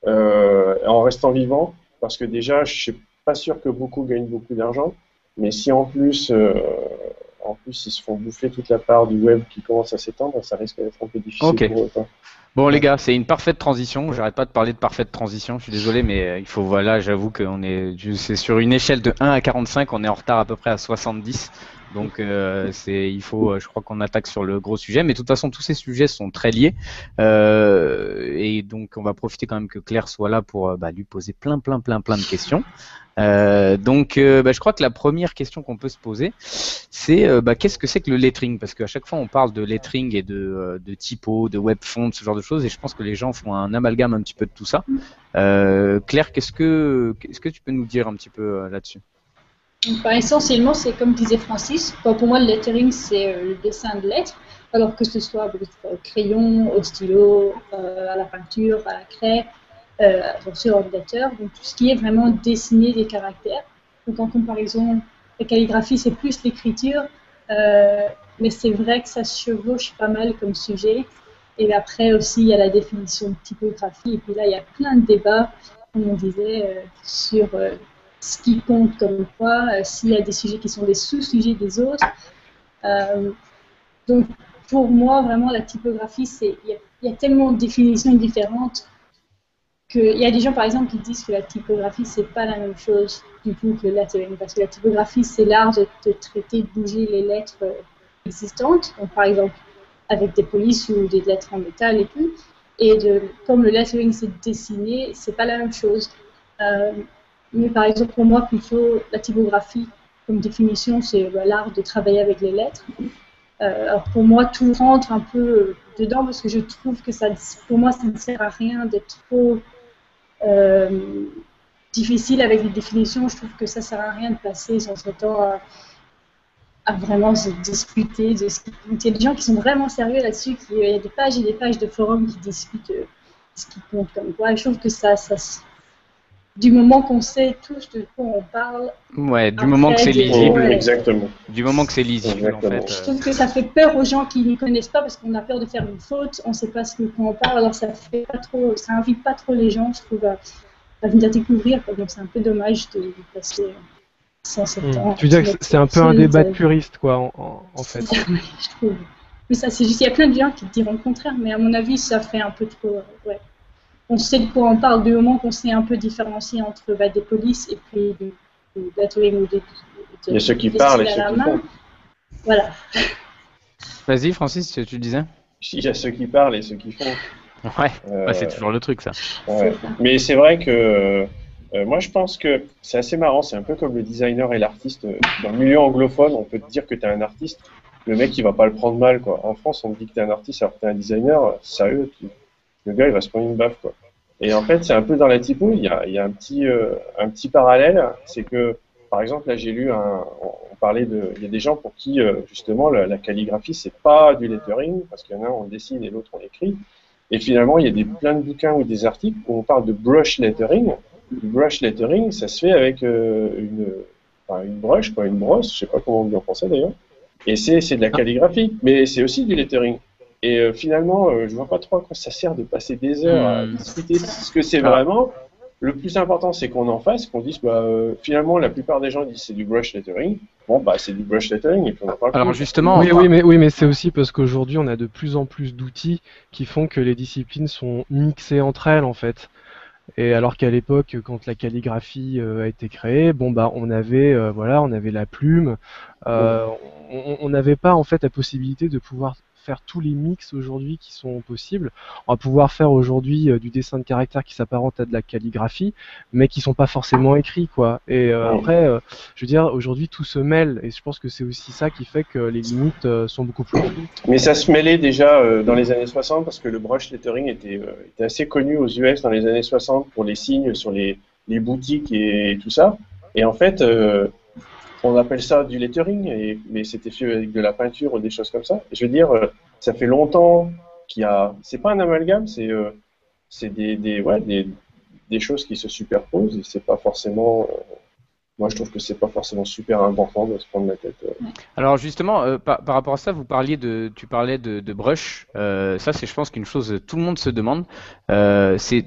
en restant vivant, parce que déjà, je suis pas sûr que beaucoup gagnent beaucoup d'argent, mais si en plus ils se font bouffer toute la part du web qui commence à s'étendre, ça risque d'être un peu difficile Ok. pour eux, quoi. Bon les gars, c'est une parfaite transition. J'arrête pas de parler de parfaite transition. Je suis désolé, mais il faut, voilà, j'avoue qu'on c'est sur une échelle de 1 à 45, on est en retard à peu près à 70. Donc il faut, je crois qu'on attaque sur le gros sujet. Mais de toute façon, tous ces sujets sont très liés. Et donc on va profiter quand même que Claire soit là pour lui poser plein de questions. Je crois que la première question qu'on peut se poser, c'est qu'est-ce que c'est que le lettering? Parce qu'à chaque fois on parle de lettering et de typo, de web font, ce genre de choses, et je pense que les gens font un amalgame un petit peu de tout ça. Claire, qu'est-ce que tu peux nous dire un petit peu là-dessus? Essentiellement, c'est comme disait Francis. Pour moi, le lettering, c'est le dessin de lettres, alors que ce soit au crayon, au stylo, à la peinture, à la craie, sur l'ordinateur. Donc, tout ce qui est vraiment dessiner des caractères. Donc, en comparaison, la calligraphie, c'est plus l'écriture. Mais c'est vrai que ça se chevauche pas mal comme sujet. Et après aussi, il y a la définition de typographie. Et puis là, il y a plein de débats, comme on disait, sur ce qui compte comme quoi, s'il y a des sujets qui sont des sous-sujets des autres. Donc, pour moi, vraiment, la typographie, il y a tellement de définitions différentes qu'il y a des gens, par exemple, qui disent que la typographie, c'est pas la même chose du tout que le lettering. Parce que la typographie, c'est l'art de traiter, de bouger les lettres existantes. Donc, par exemple, avec des polices ou des lettres en métal et tout. Et comme le lettering, c'est dessiné, c'est pas la même chose. Mais par exemple, pour moi, plutôt, la typographie, comme définition, c'est l'art de travailler avec les lettres. Alors pour moi, tout rentre un peu dedans parce que je trouve que pour moi, ça ne sert à rien d'être trop difficile avec les définitions. Je trouve que ça ne sert à rien de passer son temps à vraiment se discuter de ce qui compte. Il y a des gens qui sont vraiment sérieux là-dessus, il y a des pages et des pages de forums qui discutent ce qui compte comme quoi. Et je trouve que du moment qu'on sait tous de quoi on parle. Ouais, du moment que c'est lisible. Exactement. Du moment que c'est lisible, en fait. Je trouve que ça fait peur aux gens qui ne connaissent pas parce qu'on a peur de faire une faute, on ne sait pas ce qu'on parle, alors ça invite pas trop les gens, je trouve, à venir découvrir. Donc c'est un peu dommage de passer 107 ans. Tu veux dire que c'est un peu un débat de puriste, quoi, en fait. Oui, je trouve. Mais ça, c'est juste, il y a plein de gens qui diront le contraire, mais à mon avis, ça fait un peu trop. Ouais. On sait de quoi on parle du moment qu'on sait un peu différencier entre des polices et puis du lettering ou il y a ceux qui parlent et ceux qui font. Voilà. Vas-y, Francis, tu disais? Il y a ceux qui parlent et ceux qui font. Ouais, c'est toujours le truc, ça. Ouais. Mais c'est vrai que moi, je pense que c'est assez marrant. C'est un peu comme le designer et l'artiste. Dans le milieu anglophone, on peut te dire que tu es un artiste. Le mec, il va pas le prendre mal, quoi. En France, on te dit que tu es un artiste alors que tu es un designer. Sérieux, le gars, il va se prendre une baffe, quoi. Et en fait, c'est un peu dans la typo, il y a un petit parallèle. C'est que, par exemple, là, j'ai lu on parlait il y a des gens pour qui, justement, la calligraphie, c'est pas du lettering, parce qu'il y en a un, on dessine et l'autre, on écrit. Et finalement, il y a plein de bouquins ou des articles où on parle de brush lettering. Le brush lettering, ça se fait avec une brush, quoi, une brosse, je sais pas comment on dit en français d'ailleurs. Et c'est de la calligraphie, mais c'est aussi du lettering. Et finalement, je vois pas trop à quoi ça sert de passer des heures à discuter ce que c'est vraiment. Le plus important, c'est qu'on en fasse, qu'on dise, finalement, la plupart des gens disent c'est du brush lettering. Bon, c'est du brush lettering et puis on en parle. Alors justement, oui, mais c'est aussi parce qu'aujourd'hui, on a de plus en plus d'outils qui font que les disciplines sont mixées entre elles, en fait. Et alors qu'à l'époque, quand la calligraphie a été créée, on avait la plume. On n'avait pas en fait la possibilité de pouvoir faire tous les mix aujourd'hui qui sont possibles. On va pouvoir faire aujourd'hui du dessin de caractère qui s'apparente à de la calligraphie, mais qui sont pas forcément écrits, quoi. Et après, je veux dire, aujourd'hui tout se mêle, et je pense que c'est aussi ça qui fait que les limites sont beaucoup plus floues. Mais ça se mêlait déjà dans les années 60 parce que le brush lettering était assez connu aux US dans les années 60 pour les signes sur les boutiques et tout ça. Et en fait, on appelle ça du lettering, mais c'était fait avec de la peinture ou des choses comme ça. Et je veux dire, ça fait longtemps c'est pas un amalgame, c'est des choses qui se superposent et c'est pas forcément. Moi, je trouve que c'est pas forcément super important de se prendre la tête. Alors justement, par rapport à ça, tu parlais de brush. Ça, c'est, je pense, qu'une chose tout le monde se demande. C'est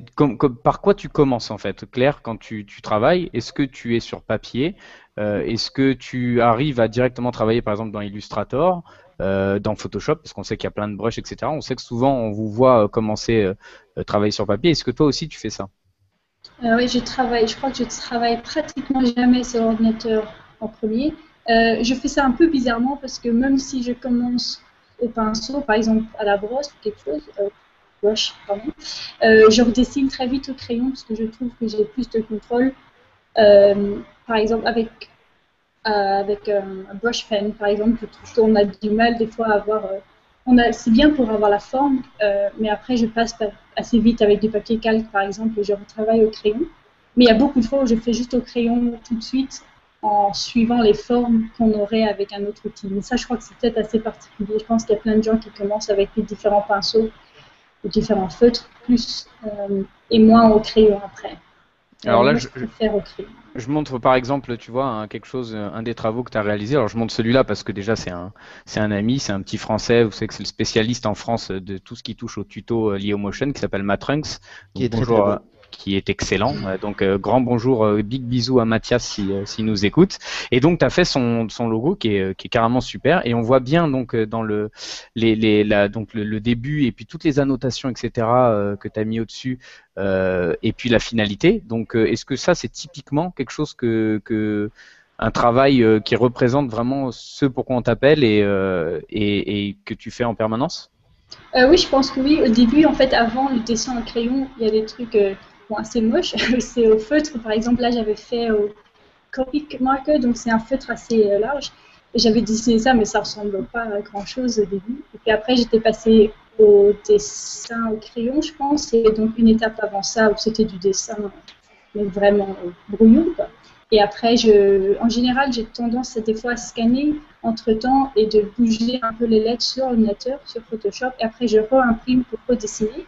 par quoi tu commences en fait, Claire, quand tu travailles? Est-ce que tu es sur papier? Est-ce que tu arrives à directement travailler, par exemple, dans Illustrator, dans Photoshop, parce qu'on sait qu'il y a plein de brushes, etc. On sait que souvent, on vous voit commencer à travailler sur papier. Est-ce que toi aussi, tu fais ça? Oui, je crois que je travaille pratiquement jamais sur l'ordinateur en premier. Je fais ça un peu bizarrement parce que même si je commence au pinceau, par exemple à la brosse ou quelque chose, brush, pardon, je redessine très vite au crayon parce que je trouve que j'ai plus de contrôle. Par exemple, avec un brush pen, par exemple, je trouve qu'on a du mal des fois à avoir. C'est bien pour avoir la forme, mais après je passe assez vite avec du papier calque, par exemple, et je retravaille au crayon. Mais il y a beaucoup de fois où je fais juste au crayon tout de suite en suivant les formes qu'on aurait avec un autre outil. Mais ça, je crois que c'est peut-être assez particulier. Je pense qu'il y a plein de gens qui commencent avec les différents pinceaux, les différents feutres, plus et moins au crayon après. Alors là, moi, je préfère au crayon. je montre par exemple, tu vois, quelque chose, un des travaux que tu as réalisé. Alors je montre celui-là parce que déjà c'est un ami, c'est un petit Français. Vous savez que c'est le spécialiste en France de tout ce qui touche au tuto lié au motion, qui s'appelle Matrunks. Qui est très, Bonjour, très beau. qui est excellent. Donc grand bonjour, big bisous à Mathias s'il nous écoute. Et donc tu as fait son logo qui est carrément super. Et on voit bien donc dans donc le début et puis toutes les annotations, etc. Que tu as mis au-dessus. Et puis la finalité. Donc, est-ce que ça, c'est typiquement quelque chose un travail qui représente vraiment ce pourquoi on t'appelle et que tu fais en permanence? Oui, je pense que oui. Au début, en fait, avant le dessin en crayon, il y a des trucs bon, assez moches. C'est au feutre, par exemple. Là, j'avais fait au Copic Marker, donc c'est un feutre assez large. Et j'avais dessiné ça, mais ça ressemble pas à grand-chose au début. Et puis après, j'étais passée au dessin au crayon, je pense. Et donc une étape avant ça, où c'était du dessin, mais vraiment brouillon, quoi. Et après, en général, j'ai tendance des fois à scanner entre-temps et de bouger un peu les lettres sur l'ordinateur, sur Photoshop. Et après, je réimprime pour redessiner.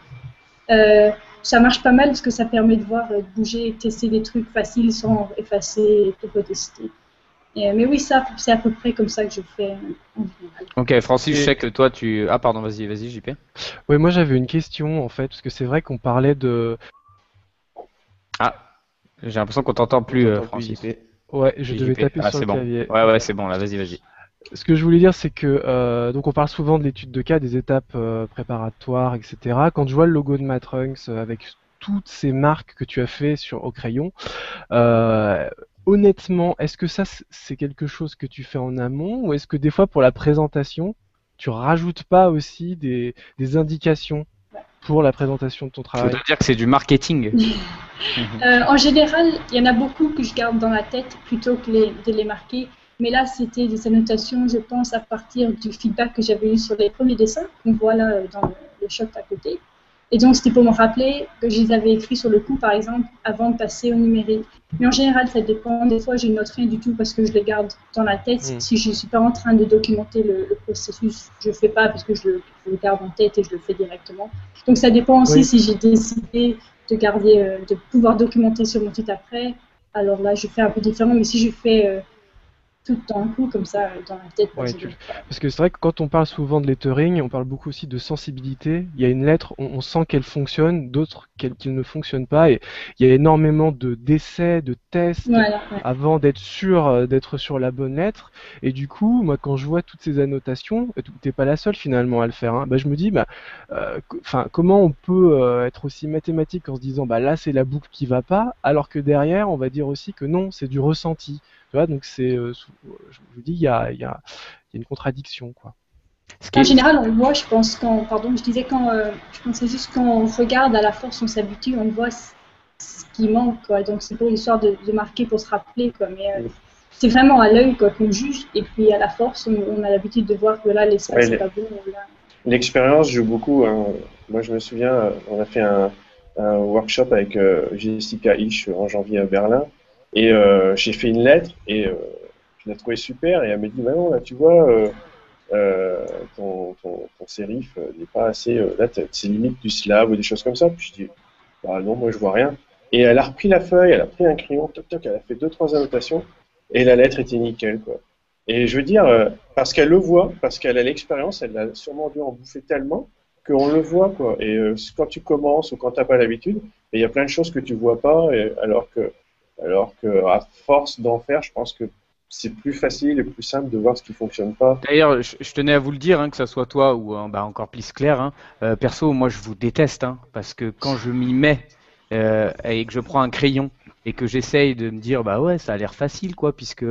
Ça marche pas mal parce que ça permet de voir, de bouger et tester des trucs faciles sans effacer et tout redessiner. Mais oui, ça, c'est à peu près comme ça que je fais en général. Ok, Francis, je sais que toi, Ah, pardon, vas-y, JP. Ouais, moi j'avais une question en fait, parce que c'est vrai qu'on parlait de. Ah, j'ai l'impression qu'on t'entend plus, On t'entend Francis. JP. Ouais, je devais JP. taper Ah, sur c'est le bon. clavier. Ouais, c'est bon, là, vas-y. Ce que je voulais dire, c'est que donc on parle souvent de l'étude de cas, des étapes préparatoires, etc. Quand je vois le logo de Matrunks avec toutes ces marques que tu as fait au crayon, honnêtement, est-ce que ça c'est quelque chose que tu fais en amont ou est-ce que des fois pour la présentation, tu rajoutes pas aussi des indications pour la présentation de ton Je travail? voudrais dire que c'est du marketing. En général, il y en a beaucoup que je garde dans la tête plutôt que de les marquer. Mais là, c'était des annotations, je pense, à partir du feedback que j'avais eu sur les premiers dessins qu'on voit là dans le shot à côté. Et donc, c'était pour me rappeler que je les avais écrits sur le coup, par exemple, avant de passer au numérique. Mais en général, ça dépend. Des fois, je ne note rien du tout parce que je les garde dans la tête. Si je ne suis pas en train de documenter le processus, je ne le fais pas parce que je le garde en tête et je le fais directement. Donc, ça dépend aussi si j'ai décidé de garder, de pouvoir documenter sur mon site après. Alors là, je fais un peu différent. Mais si je fais tout d'un coup, comme ça, dans la tête. Ouais, parce que c'est vrai que quand on parle souvent de lettering, on parle beaucoup aussi de sensibilité. Il y a une lettre, on sent qu'elle fonctionne, d'autres qu'elle ne fonctionne pas. Et il y a énormément d'essais, de tests avant d'être sûr d'être sur la bonne lettre. Et du coup, moi, quand je vois toutes ces annotations, t'es pas la seule finalement à le faire. Hein, je me dis, comment on peut être aussi mathématique en se disant, là, c'est la boucle qui va pas, alors que derrière, on va dire aussi que non, c'est du ressenti. Tu vois, donc je vous dis, il y a une contradiction, quoi. En général, on le voit, je pense, je pensais juste quand on regarde à la force, on s'habitue, on voit ce qui manque, quoi. Donc c'est pour l'histoire de marquer pour se rappeler, quoi. Mais c'est vraiment à l'œil, quoi, qu'on juge, et puis à la force, on a l'habitude de voir que là, l'espace c'est pas bon. L'expérience joue beaucoup. Hein. Moi, je me souviens, on a fait un workshop avec Jessica Isch en janvier à Berlin. Et j'ai fait une lettre et je l'ai trouvée super et elle m'a dit non, là tu vois ton sérif n'est pas assez là c'est limite du slab ou des choses comme ça. Puis je dis non, moi je vois rien. Et elle a repris la feuille, elle a pris un crayon, toc toc, elle a fait 2-3 annotations et la lettre était nickel, quoi. Et je veux dire parce qu'elle le voit, parce qu'elle a l'expérience, elle a sûrement dû en bouffer tellement qu'on le voit, quoi. Et quand tu commences ou quand t'as pas l'habitude, il y a plein de choses que tu vois pas alors que à force d'en faire, je pense que c'est plus facile et plus simple de voir ce qui fonctionne pas. D'ailleurs, je tenais à vous le dire, hein, que ça soit toi ou encore plus clair. Hein, perso, moi, je vous déteste, hein, parce que quand je m'y mets et que je prends un crayon et que j'essaye de me dire, ouais, ça a l'air facile, quoi, puisque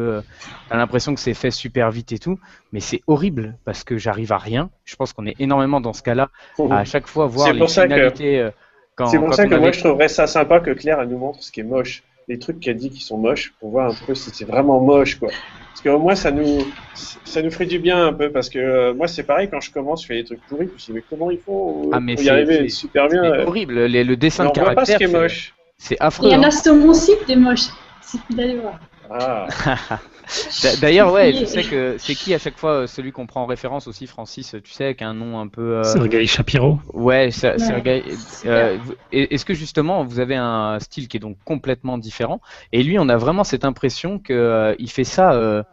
t'as l'impression que c'est fait super vite et tout, mais c'est horrible parce que j'arrive à rien. Je pense qu'on est énormément dans ce cas-là à chaque fois voir les finalités. C'est pour ça que moi, je trouverais ça sympa que Claire elle nous montre ce qui est moche. Les trucs qu'elle dit qui sont moches pour voir un peu si c'est vraiment moche, quoi. Parce qu'au moins ça nous ferait du bien un peu parce que moi c'est pareil quand je commence je fais des trucs pourris puis je dis mais comment il faut y arriver super bien. C'est horrible le dessin de caractère. On voit pas ce qui est moche. C'est affreux. Il y en a sur mon site des moches. C'est d'aller voir. Ah, D'ailleurs, ouais, je sais que c'est qui à chaque fois celui qu'on prend en référence aussi, Francis, tu sais, avec un nom un peu. Sergei Shapiro. Ouais, Sergei. super. Est-ce que justement vous avez un style qui est donc complètement différent et lui, on a vraiment cette impression que il fait ça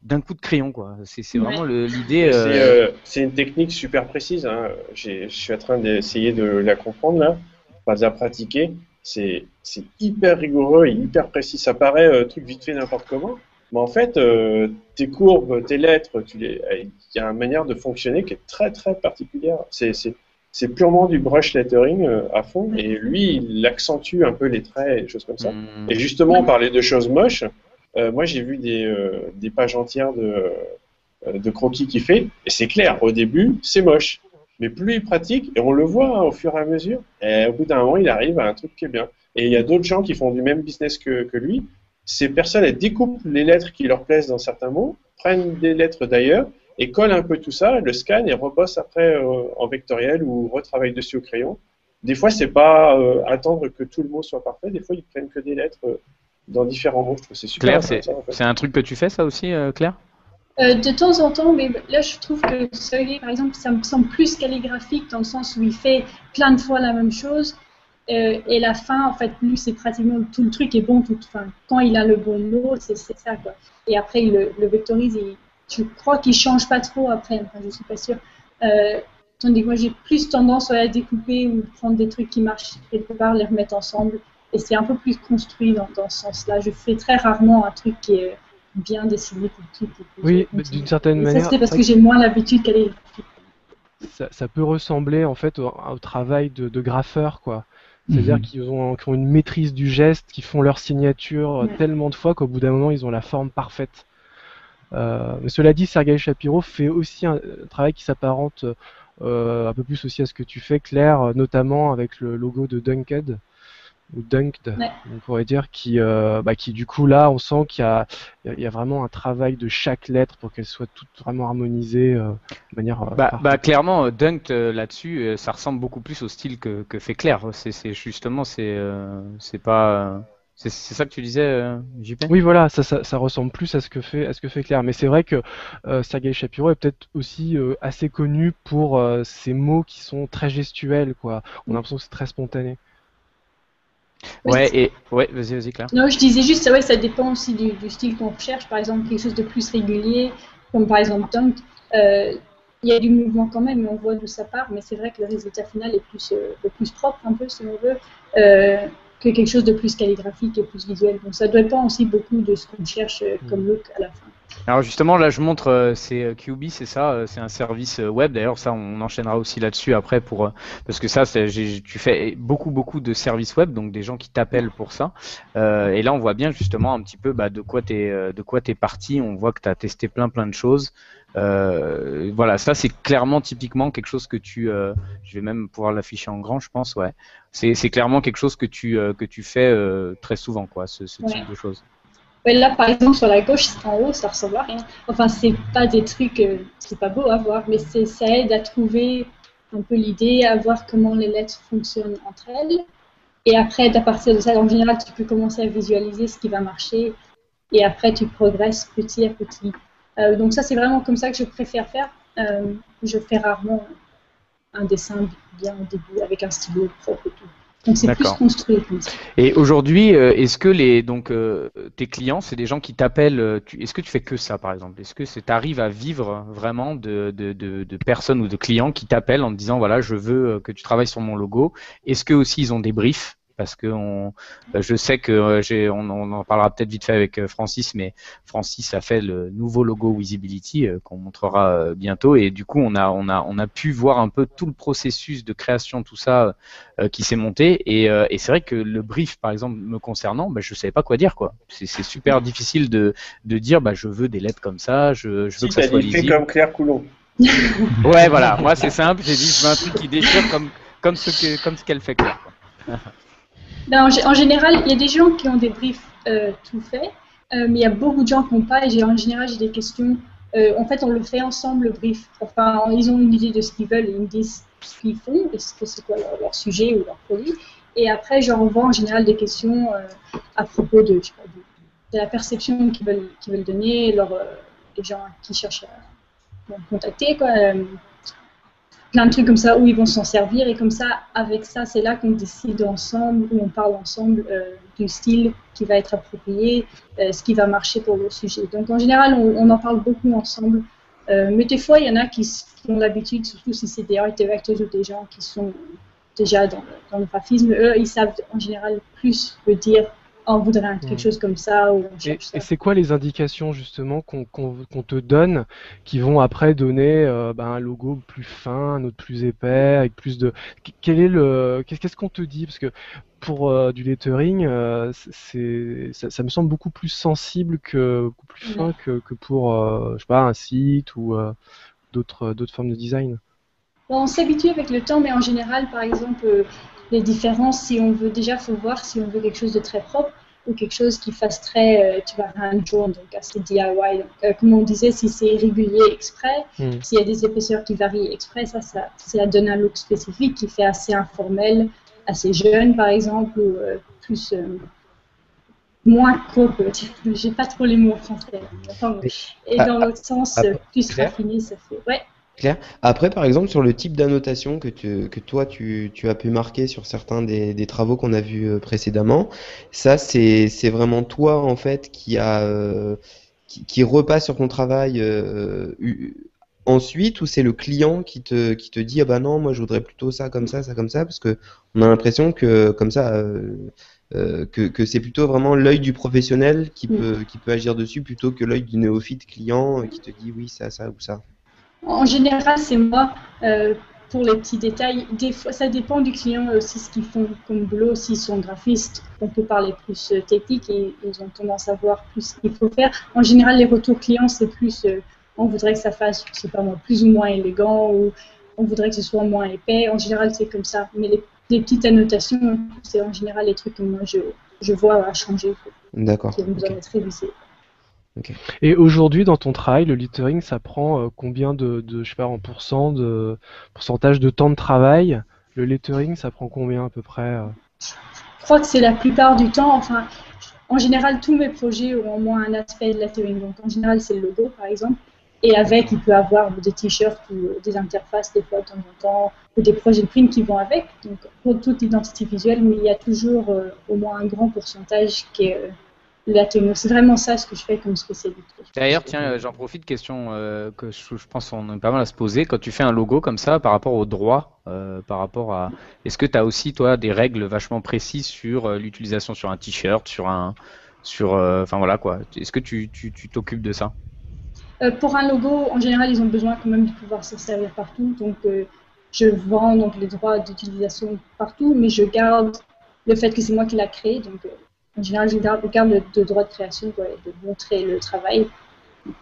d'un coup de crayon, quoi. C'est vraiment l'idée. c'est une technique super précise, hein. Je suis en train d'essayer de la comprendre là, pas à pratiquer. C'est hyper rigoureux et hyper précis. Ça paraît truc vite fait n'importe comment, mais en fait, tes courbes, tes lettres, il y a une manière de fonctionner qui est très très particulière. C'est purement du brush lettering à fond, et lui, il accentue un peu les traits et des choses comme ça. Et justement, on parlait de choses moches. Moi, j'ai vu des pages entières de croquis qu'il fait, et c'est clair, au début, c'est moche. Mais plus il pratique, et on le voit hein, au fur et à mesure, et au bout d'un moment, il arrive à un truc qui est bien. Et il y a d'autres gens qui font du même business que lui. Ces personnes, elles découpent les lettres qui leur plaisent dans certains mots, prennent des lettres d'ailleurs, et collent un peu tout ça, le scannent et rebossent après en vectoriel ou retravaillent dessus au crayon. Des fois, c'est pas attendre que tout le mot soit parfait, des fois, ils prennent que des lettres dans différents mots. Je trouve que c'est super Claire, intéressant, en fait. c'est un truc que tu fais ça aussi, Claire? De temps en temps, mais là je trouve que Sergei, par exemple, ça me semble plus calligraphique dans le sens où il fait plein de fois la même chose et la fin, en fait, lui, c'est pratiquement tout le truc est bon. Quand il a le bon mot, c'est ça, quoi. Et après, il le vectorise et je crois qu'il change pas trop après, enfin, je suis pas sûre. Tandis que moi, j'ai plus tendance à découper ou prendre des trucs qui marchent quelque part, les remettre ensemble. Et c'est un peu plus construit dans ce sens-là. Je fais très rarement un truc qui est bien dessiné pour tout. Oui, d'une certaine manière. Ça, c'est parce que j'ai moins l'habitude qu'elle est. Ça peut ressembler en fait au travail de graffeur, quoi. C'est-à-dire qu'ils ont une maîtrise du geste, qui font leur signature tellement de fois qu'au bout d'un moment, ils ont la forme parfaite. Mais cela dit, Sergei Shapiro fait aussi un travail qui s'apparente un peu plus aussi à ce que tu fais, Claire, notamment avec le logo de Dunked. Ou Dunked, on pourrait dire, qui du coup là, on sent qu'il y a vraiment un travail de chaque lettre pour qu'elle soit toute vraiment harmonisée de manière. Clairement, Dunked là-dessus, ça ressemble beaucoup plus au style que fait Claire. C'est justement, c'est pas. C'est ça que tu disais, JP? Oui, voilà, ça ressemble plus à ce que fait Claire. Mais c'est vrai que Sergei Shapiro est peut-être aussi assez connu pour ces mots qui sont très gestuels, quoi. On a l'impression que c'est très spontané. Ouais, vas-y, Claire. Non, je disais juste, ça dépend aussi du style qu'on recherche. Par exemple, quelque chose de plus régulier, comme par exemple Dunk, il y a du mouvement quand même, et on voit d'où ça part, mais c'est vrai que le résultat final est plus propre, un peu, si on veut, que quelque chose de plus calligraphique et plus visuel. Donc ça dépend aussi beaucoup de ce qu'on cherche comme look à la fin. Alors justement, là je montre, c'est QB, c'est ça, c'est un service web. D'ailleurs, ça on enchaînera aussi là-dessus après parce que ça, tu fais beaucoup de services web, donc des gens qui t'appellent pour ça. Et là, on voit bien justement un petit peu de quoi t'es parti. On voit que tu as testé plein de choses. Voilà, ça c'est clairement typiquement quelque chose que je vais même pouvoir l'afficher en grand, je pense. Ouais, c'est clairement quelque chose que tu fais très souvent, quoi, ce type de choses. Là, par exemple, sur la gauche, en haut, ça ressemble à rien. Enfin, c'est pas des trucs, c'est pas beau à voir, mais ça aide à trouver un peu l'idée, à voir comment les lettres fonctionnent entre elles. Et après, à partir de ça, en général, tu peux commencer à visualiser ce qui va marcher. Et après, tu progresses petit à petit. Donc ça, c'est vraiment comme ça que je préfère faire. Je fais rarement un dessin bien au début, avec un stylo propre et tout. Donc c'est plus construit comme ça. Et aujourd'hui, est-ce que tes clients, c'est des gens qui t'appellent, est-ce que tu fais que ça par exemple? Est-ce que tu arrives à vivre vraiment de personnes ou de clients qui t'appellent en te disant voilà, je veux que tu travailles sur mon logo? Est-ce que aussi ils ont des briefs? Parce que je sais que on en parlera peut-être vite fait avec Francis, mais Francis a fait le nouveau logo Visibility qu'on montrera bientôt, et du coup on a pu voir un peu tout le processus de création, tout ça qui s'est monté, et c'est vrai que le brief par exemple me concernant, je savais pas quoi dire, quoi. C'est super difficile de dire je veux des lettres comme ça, je veux que ça soit lisible. Comme Claire Coulon. Ouais, voilà, moi c'est simple, j'ai dit je veux un truc qui déchire comme ce qu'elle fait, Claire, quoi. Ben, en général, il y a des gens qui ont des briefs tout faits, mais il y a beaucoup de gens qui n'ont pas, et en général, j'ai des questions. En fait, on le fait ensemble, le brief. Enfin, ils ont une idée de ce qu'ils veulent, et ils me disent ce qu'ils font, et c'est quoi leur sujet ou leur produit. Et après, je renvoie en général des questions à propos de de la perception qu'ils veulent donner, les gens qui cherchent à contacter, quoi. Plein de trucs comme ça où ils vont s'en servir, et comme ça, avec ça, c'est là qu'on décide ensemble, où on parle ensemble du style qui va être approprié, ce qui va marcher pour le sujet. Donc en général, on en parle beaucoup ensemble, mais des fois, il y en a qui ont l'habitude, surtout si c'est des art directors ou des gens qui sont déjà dans le graphisme, eux, ils savent en général plus me dire on voudrait quelque chose comme ça, ou on cherche ça. Et c'est quoi les indications justement qu'on te donne qui vont après donner un logo plus fin, un autre plus épais, avec plus de... Qu'est-ce qu'on te dit? Parce que pour du lettering, ça me semble beaucoup plus sensible, beaucoup plus fin que pour je sais pas, un site ou d'autres formes de design. Bon, on s'habitue avec le temps, mais en général, par exemple, les différences, si on veut, déjà, il faut voir si on veut quelque chose de très propre ou quelque chose qui fasse très, tu vois, hand-drawn, donc assez DIY. Donc, comme on disait, si c'est régulier exprès, s'il y a des épaisseurs qui varient exprès, ça donne un look spécifique qui fait assez informel, assez jeune, par exemple, ou plus... moins cope, j'ai pas trop les mots en français. Enfin, et dans l'autre sens, plus raffiné, ça fait... Ouais. Claire. Après, par exemple, sur le type d'annotation que toi, tu as pu marquer sur certains des travaux qu'on a vus précédemment, ça, c'est vraiment toi, en fait, qui repasse sur ton travail ensuite, ou c'est le client qui te dit, ah bah non, moi, je voudrais plutôt ça, comme ça, parce que on a l'impression que, comme ça, que c'est plutôt vraiment l'œil du professionnel qui peut agir dessus, plutôt que l'œil du néophyte client qui te dit, oui, ça ou ça. En général, c'est moi pour les petits détails. Des fois, ça dépend du client aussi, ce qu'ils font comme boulot. S'ils sont graphistes, on peut parler plus technique et ils ont tendance à voir plus ce qu'il faut faire. En général, les retours clients, c'est plus on voudrait que ça fasse, je sais pas moi, plus ou moins élégant, ou on voudrait que ce soit moins épais. En général, c'est comme ça. Mais les petites annotations, c'est en général les trucs que moi je vois à changer. D'accord. Qui ont besoin d'être révisés. Okay. Et aujourd'hui, dans ton travail, le lettering, ça prend combien de je sais pas, en pourcentage de temps de travail? Le lettering, ça prend combien à peu près? Je crois que c'est la plupart du temps. Enfin, en général, tous mes projets ont au moins un aspect de lettering. Donc, en général, c'est le logo, par exemple. Et avec, il peut y avoir des t-shirts ou des interfaces, des fois, de temps en temps, ou des projets de print qui vont avec. Donc, pour toute identité visuelle, mais il y a toujours au moins un grand pourcentage qui est... C'est vraiment ça ce que je fais comme spécialité. D'ailleurs, tiens, j'en profite, question que je pense qu'on a pas mal à se poser. Quand tu fais un logo comme ça, par rapport au droit, par rapport à... Est-ce que tu as aussi, toi, des règles vachement précises sur l'utilisation sur un t-shirt, enfin voilà quoi. Est-ce que tu t'occupes de ça? Pour un logo, en général, ils ont besoin quand même de pouvoir se servir partout. Donc, je vends donc les droits d'utilisation partout, mais je garde le fait que c'est moi qui l'ai créé. Donc, en général, je garde le droit de création, quoi, de montrer le travail.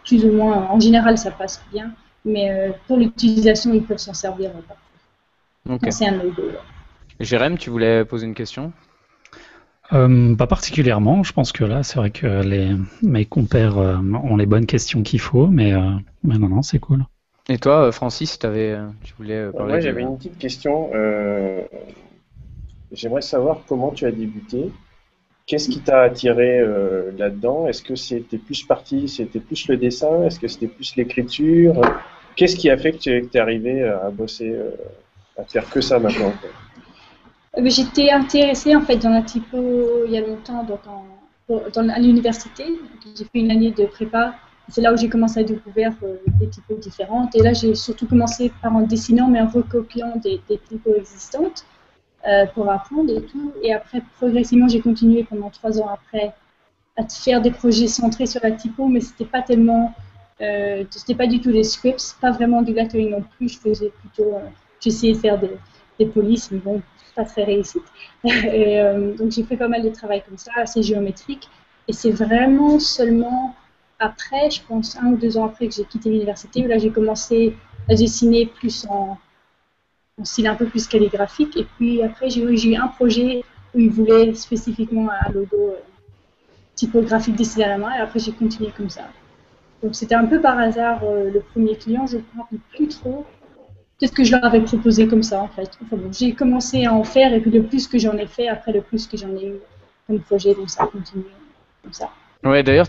Plus ou moins, en général, ça passe bien. Mais pour l'utilisation, ils peuvent s'en servir partout. Okay. C'est un logo. Jérém, tu voulais poser une question? Pas particulièrement. Je pense que là, c'est vrai que mes compères ont les bonnes questions qu'il faut, mais non, c'est cool. Et toi, Francis, tu voulais parler? Moi, j'avais une petite question. J'aimerais savoir comment tu as débuté. Qu'est-ce qui t'a attiré là-dedans? Est-ce que c'était plus le dessin? Est-ce que c'était plus l'écriture? Qu'est-ce qui a fait que tu es arrivé à bosser, à faire que ça maintenant, quoi? J'étais intéressée en fait dans la typo il y a longtemps, donc à l'université. J'ai fait une année de prépa. C'est là où j'ai commencé à découvrir des typos différentes. Et là, j'ai surtout commencé par en dessinant, mais en recopiant des typos existantes. Pour apprendre et tout. Et après, progressivement, j'ai continué pendant 3 ans après à faire des projets centrés sur la typo, mais c'était pas tellement, c'était pas du tout des scripts, pas vraiment du lettering non plus. Je faisais plutôt, j'essayais de faire des polices, mais bon, pas très réussi. Et, donc j'ai fait pas mal de travail comme ça, assez géométrique. Et c'est vraiment seulement après, je pense 1 ou 2 ans après que j'ai quitté l'université, où là j'ai commencé à dessiner plus en style un peu plus calligraphique. Et puis après, j'ai eu un projet où ils voulaient spécifiquement un logo typographique dessiné à la main. Et après, j'ai continué comme ça. Donc c'était un peu par hasard le premier client, je ne me rappelle plus trop. Peut-être que je leur avais proposé comme ça en fait. Enfin bon, j'ai commencé à en faire et puis le plus que j'en ai fait, après le plus que j'en ai eu comme projet, donc ça a continué comme ça. Ouais, d'ailleurs,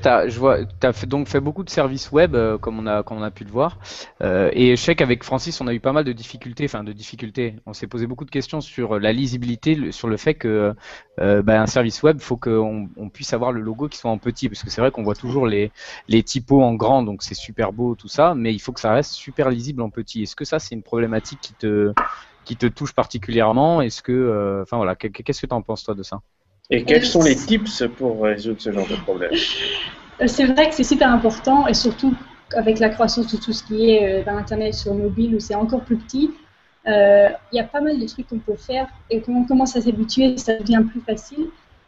donc fait beaucoup de services web, comme on a pu le voir. Et je sais qu'avec Francis, on a eu pas mal de difficultés, enfin de difficultés. On s'est posé beaucoup de questions sur la lisibilité, sur le fait que un service web, faut qu'on puisse avoir le logo qui soit en petit, parce que c'est vrai qu'on voit toujours les typos en grand, donc c'est super beau tout ça, mais il faut que ça reste super lisible en petit. Est-ce que ça, c'est une problématique qui te touche particulièrement? Est-ce que, enfin voilà, qu'est-ce que tu en penses toi de ça? Et quels sont les tips pour résoudre ce genre de problème? C'est vrai que c'est super important et surtout avec la croissance de tout ce qui est dans Internet sur mobile où c'est encore plus petit, il y a pas mal de trucs qu'on peut faire et quand on commence à s'habituer, ça devient plus facile.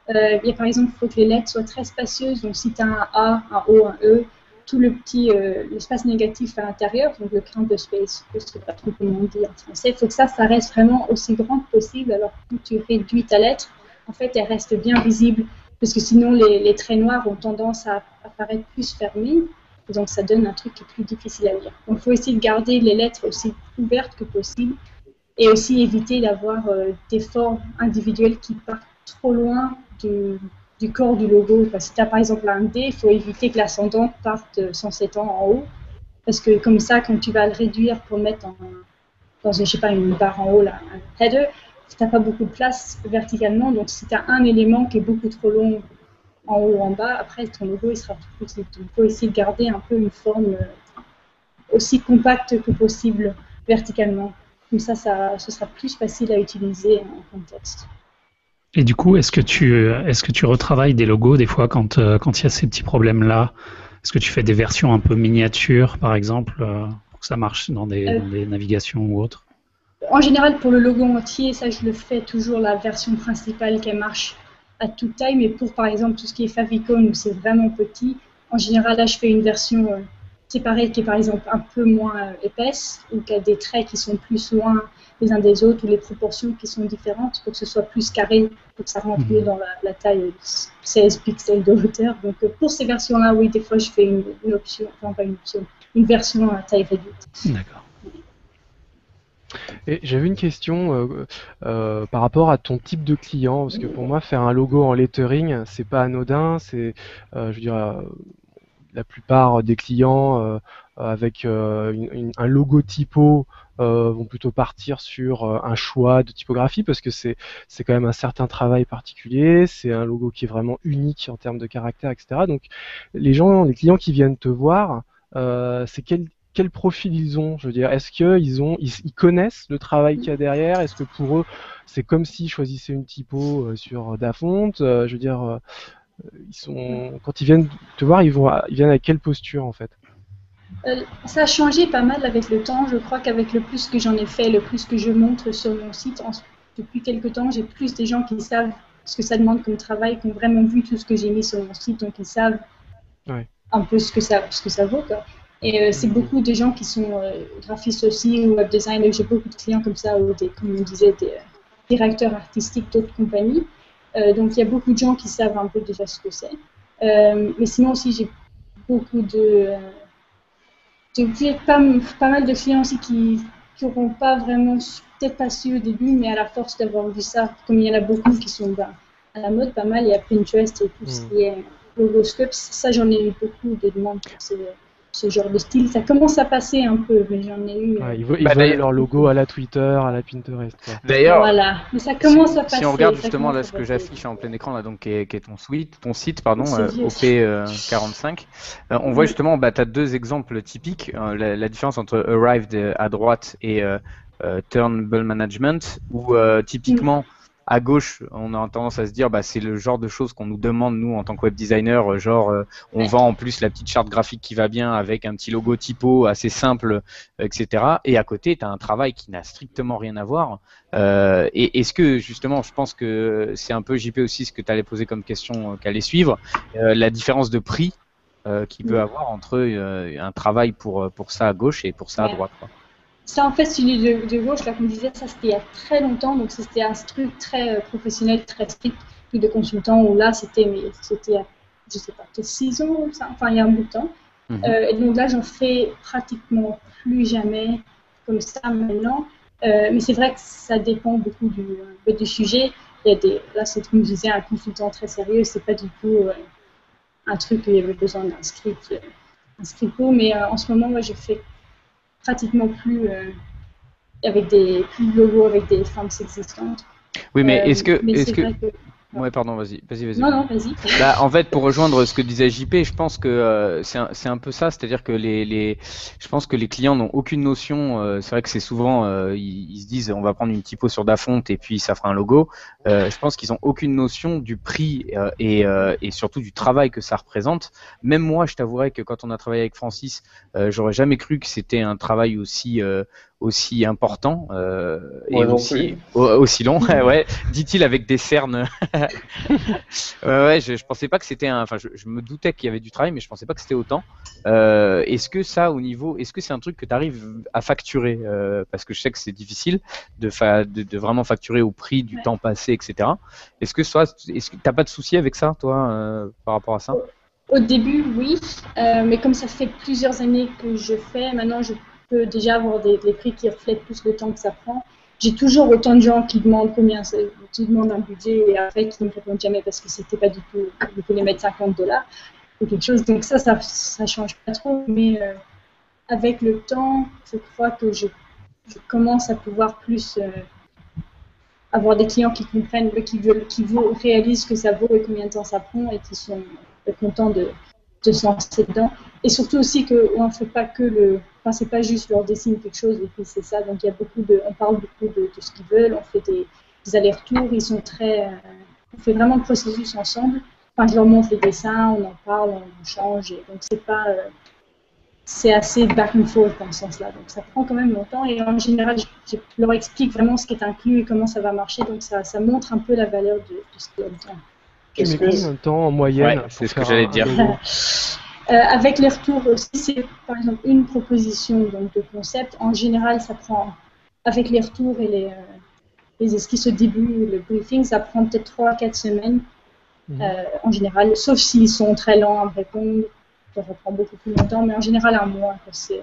Il y a par exemple, il faut que les lettres soient très spacieuses, donc si tu as un A, un O, un E, tout le petit l'espace négatif à l'intérieur, donc le count space, je ne sais pas trop comment on dit en français, il faut que ça reste vraiment aussi grand que possible, alors que quand tu réduis ta lettre, en fait, elle reste bien visible, parce que sinon, les traits noirs ont tendance à apparaître plus fermés, et donc ça donne un truc qui est plus difficile à lire. Donc, il faut essayer de garder les lettres aussi ouvertes que possible, et aussi éviter d'avoir des formes individuelles qui partent trop loin du corps du logo. Enfin, si tu as par exemple un D, il faut éviter que l'ascendant parte sans étant en haut, parce que comme ça, quand tu vas le réduire pour le mettre dans je sais pas, une barre en haut, là, un header, tu n'as pas beaucoup de place verticalement, donc si tu as un élément qui est beaucoup trop long en haut ou en bas, après ton logo il sera tout petit. Donc, il faut essayer de garder un peu une forme aussi compacte que possible verticalement. Comme ça, ce sera plus facile à utiliser en contexte. Et du coup, est-ce que tu retravailles des logos des fois quand il y a ces petits problèmes-là? Est-ce que tu fais des versions un peu miniatures, par exemple, pour que ça marche dans des navigations ou autres? En général, pour le logo entier, ça je le fais toujours la version principale qui marche à toute taille, mais pour par exemple tout ce qui est favicon où c'est vraiment petit, en général là je fais une version séparée qui est par exemple un peu moins épaisse ou qui a des traits qui sont plus loin les uns des autres ou les proportions qui sont différentes pour que ce soit plus carré, pour que ça rentre mieux dans la taille 16 pixels de hauteur. Donc pour ces versions-là, oui, des fois je fais une option, enfin pas une option, une version à taille réduite. D'accord. Et j'avais une question par rapport à ton type de client, parce que pour moi, faire un logo en lettering, c'est pas anodin. C'est, je veux dire, la plupart des clients avec un logo typo vont plutôt partir sur un choix de typographie, parce que c'est quand même un certain travail particulier. C'est un logo qui est vraiment unique en termes de caractère, etc. Donc, les clients qui viennent te voir, c'est quel profil ils ont? Je veux dire, est-ce qu'ils connaissent le travail qu'il y a derrière? Est-ce que pour eux, c'est comme s'ils choisissaient une typo sur Dafont? Je veux dire, quand ils viennent te voir, ils viennent avec quelle posture en fait? Ça a changé pas mal avec le temps. Je crois qu'avec le plus que j'en ai fait, le plus que je montre sur mon site, depuis quelques temps, j'ai plus des gens qui savent ce que ça demande comme travail, qui ont vraiment vu tout ce que j'ai mis sur mon site, donc ils savent un peu ce que ça vaut, quoi. Et c'est beaucoup de gens qui sont graphistes aussi ou web designers. J'ai beaucoup de clients comme ça, ou comme on disait, des directeurs artistiques d'autres compagnies. Donc il y a beaucoup de gens qui savent un peu déjà ce que c'est. Mais sinon aussi, j'ai beaucoup pas mal de clients aussi qui n'auront pas vraiment, peut-être pas su au début, mais à la force d'avoir vu ça, comme il y en a beaucoup qui sont à la mode, pas mal, il y a Pinterest et tout ce qui est Logoscope. Ça, j'en ai eu beaucoup de demandes pour ce genre de style. Ça commence à passer un peu, mais j'en ai eu. Ils veulent leur logo à la Twitter, à la Pinterest. Quoi. D'ailleurs, voilà. Mais ça commence à passer. Si on regarde justement là ce que j'affiche en plein écran, là, donc, qui est ton site, OP45, on voit justement, tu as deux exemples typiques. La différence entre Arrived à droite et Turnable Management, où typiquement, à gauche, on a tendance à se dire c'est le genre de choses qu'on nous demande nous en tant que web designer, on vend en plus la petite charte graphique qui va bien avec un petit logo typo assez simple, etc. Et à côté, tu as un travail qui n'a strictement rien à voir. Et est-ce que justement, je pense que c'est un peu JP aussi ce que tu allais poser comme question qu'allait suivre, la différence de prix qu'il peut avoir entre un travail pour ça à gauche et pour ça à droite, quoi. Ça, en fait, celui de gauche, là, comme je disais, ça c'était il y a très longtemps, donc c'était un truc très professionnel, très strict, plus de consultants, où là, c'était, je sais pas, peut-être 6 ans, enfin, il y a un bout de temps. Et donc là, j'en fais pratiquement plus jamais comme ça maintenant. Mais c'est vrai que ça dépend beaucoup du sujet. Là, c'est comme je disais, un consultant très sérieux, c'est pas du tout un truc où il y avait besoin d'un script mais en ce moment, moi, je fais pratiquement plus avec plus de logos avec des formes existantes. Oui, mais mais c'est vrai que... Ouais, pardon, vas-y. Non, vas-y. Bah, en fait, pour rejoindre ce que disait JP, je pense que c'est un peu ça, c'est-à-dire que je pense que les clients n'ont aucune notion. C'est vrai que c'est souvent, ils se disent, on va prendre une typo sur Dafont et puis ça fera un logo. Je pense qu'ils ont aucune notion du prix et surtout du travail que ça représente. Même moi, je t'avouerai que quand on a travaillé avec Francis, j'aurais jamais cru que c'était un travail aussi important et aussi long, ouais, dit-il avec des cernes. Ouais, je pensais pas que c'était enfin, je me doutais qu'il y avait du travail, mais je pensais pas que c'était autant. Est-ce que ça, est-ce que c'est un truc que tu arrives à facturer parce que je sais que c'est difficile de vraiment facturer au prix du temps passé, etc. Est-ce que t'as pas de souci avec ça, toi, par rapport à ça? Au début, oui, mais comme ça fait plusieurs années que je fais, maintenant je peux déjà avoir des prix qui reflètent plus le temps que ça prend. J'ai toujours autant de gens qui demandent qui demandent un budget et après qui ne me répondent jamais parce que c'était pas du tout, il faut les mettre $50 ou quelque chose. Donc ça change pas trop, mais avec le temps, je crois que je commence à pouvoir plus avoir des clients qui comprennent, qui réalisent ce que ça vaut et combien de temps ça prend et qui sont contents de se lancer dedans. Et surtout aussi qu'on ne fait pas que enfin, c'est pas juste leur dessine quelque chose et puis c'est ça. Donc il y a on parle beaucoup de ce qu'ils veulent, on fait des allers-retours, ils sont on fait vraiment le processus ensemble. Enfin, je leur montre les dessins, on en parle, on change. Et donc c'est pas, c'est assez back and forth dans ce sens-là. Donc ça prend quand même longtemps et en général, je leur explique vraiment ce qui est inclus et comment ça va marcher. Donc ça montre un peu la valeur de ce qu'il y a dedans. Tu mets combien de temps en moyenne? C'est ce que j'allais dire. Avec les retours aussi, c'est par exemple une proposition donc, de concept. En général, ça prend, avec les retours et les esquisses au début, le briefing, ça prend peut-être 3 à 4 semaines en général, sauf s'ils sont très lents à me répondre, ça prend beaucoup plus longtemps, mais en général un mois, c'est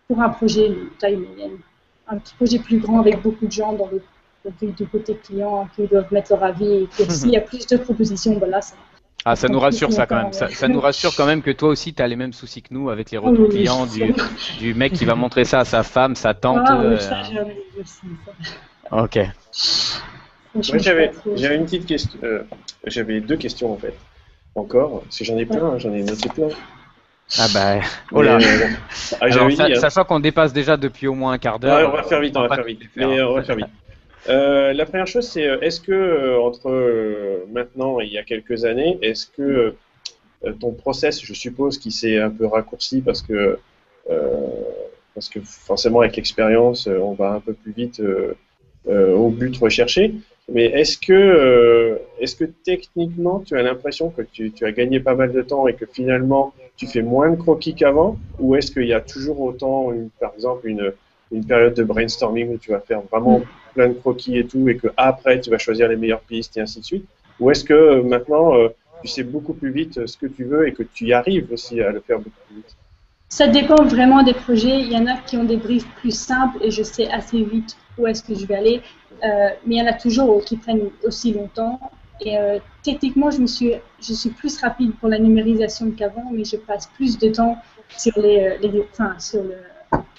pour un projet de taille moyenne. Un petit projet plus grand avec beaucoup de gens dans du côté client qui doivent mettre leur avis et puis s'il y a plus de propositions, ben là, ça nous rassure ça quand même. Ça nous rassure quand même que toi aussi tu as les mêmes soucis que nous avec les retours clients du mec qui va montrer ça à sa femme, sa tante. Oui, ça j'en ai aussi. Ça. Ok. Moi j'avais une petite question. J'avais 2 questions en fait. Encore, parce que j'en ai plein, j'en ai noté plein. Ah bah, oh là. Alors, dit, sachant qu'on dépasse déjà depuis au moins un quart d'heure. Ouais, on va faire vite, on va faire vite. La première chose, c'est est-ce que entre maintenant et il y a quelques années, est-ce que ton process, je suppose, qui s'est un peu raccourci parce que forcément avec l'expérience, on va un peu plus vite au but recherché. Mais est-ce que techniquement, tu as l'impression que tu as gagné pas mal de temps et que finalement, tu fais moins de croquis qu'avant, ou est-ce qu'il y a toujours autant, par exemple, une période de brainstorming où tu vas faire vraiment plein de croquis et tout, et que après tu vas choisir les meilleures pistes et ainsi de suite, ou est-ce que maintenant tu sais beaucoup plus vite ce que tu veux et que tu y arrives aussi à le faire beaucoup plus vite? Ça dépend vraiment des projets. Il y en a qui ont des briefs plus simples et je sais assez vite où est-ce que je vais aller, mais il y en a toujours qui prennent aussi longtemps. Et techniquement, je suis plus rapide pour la numérisation qu'avant, mais je passe plus de temps sur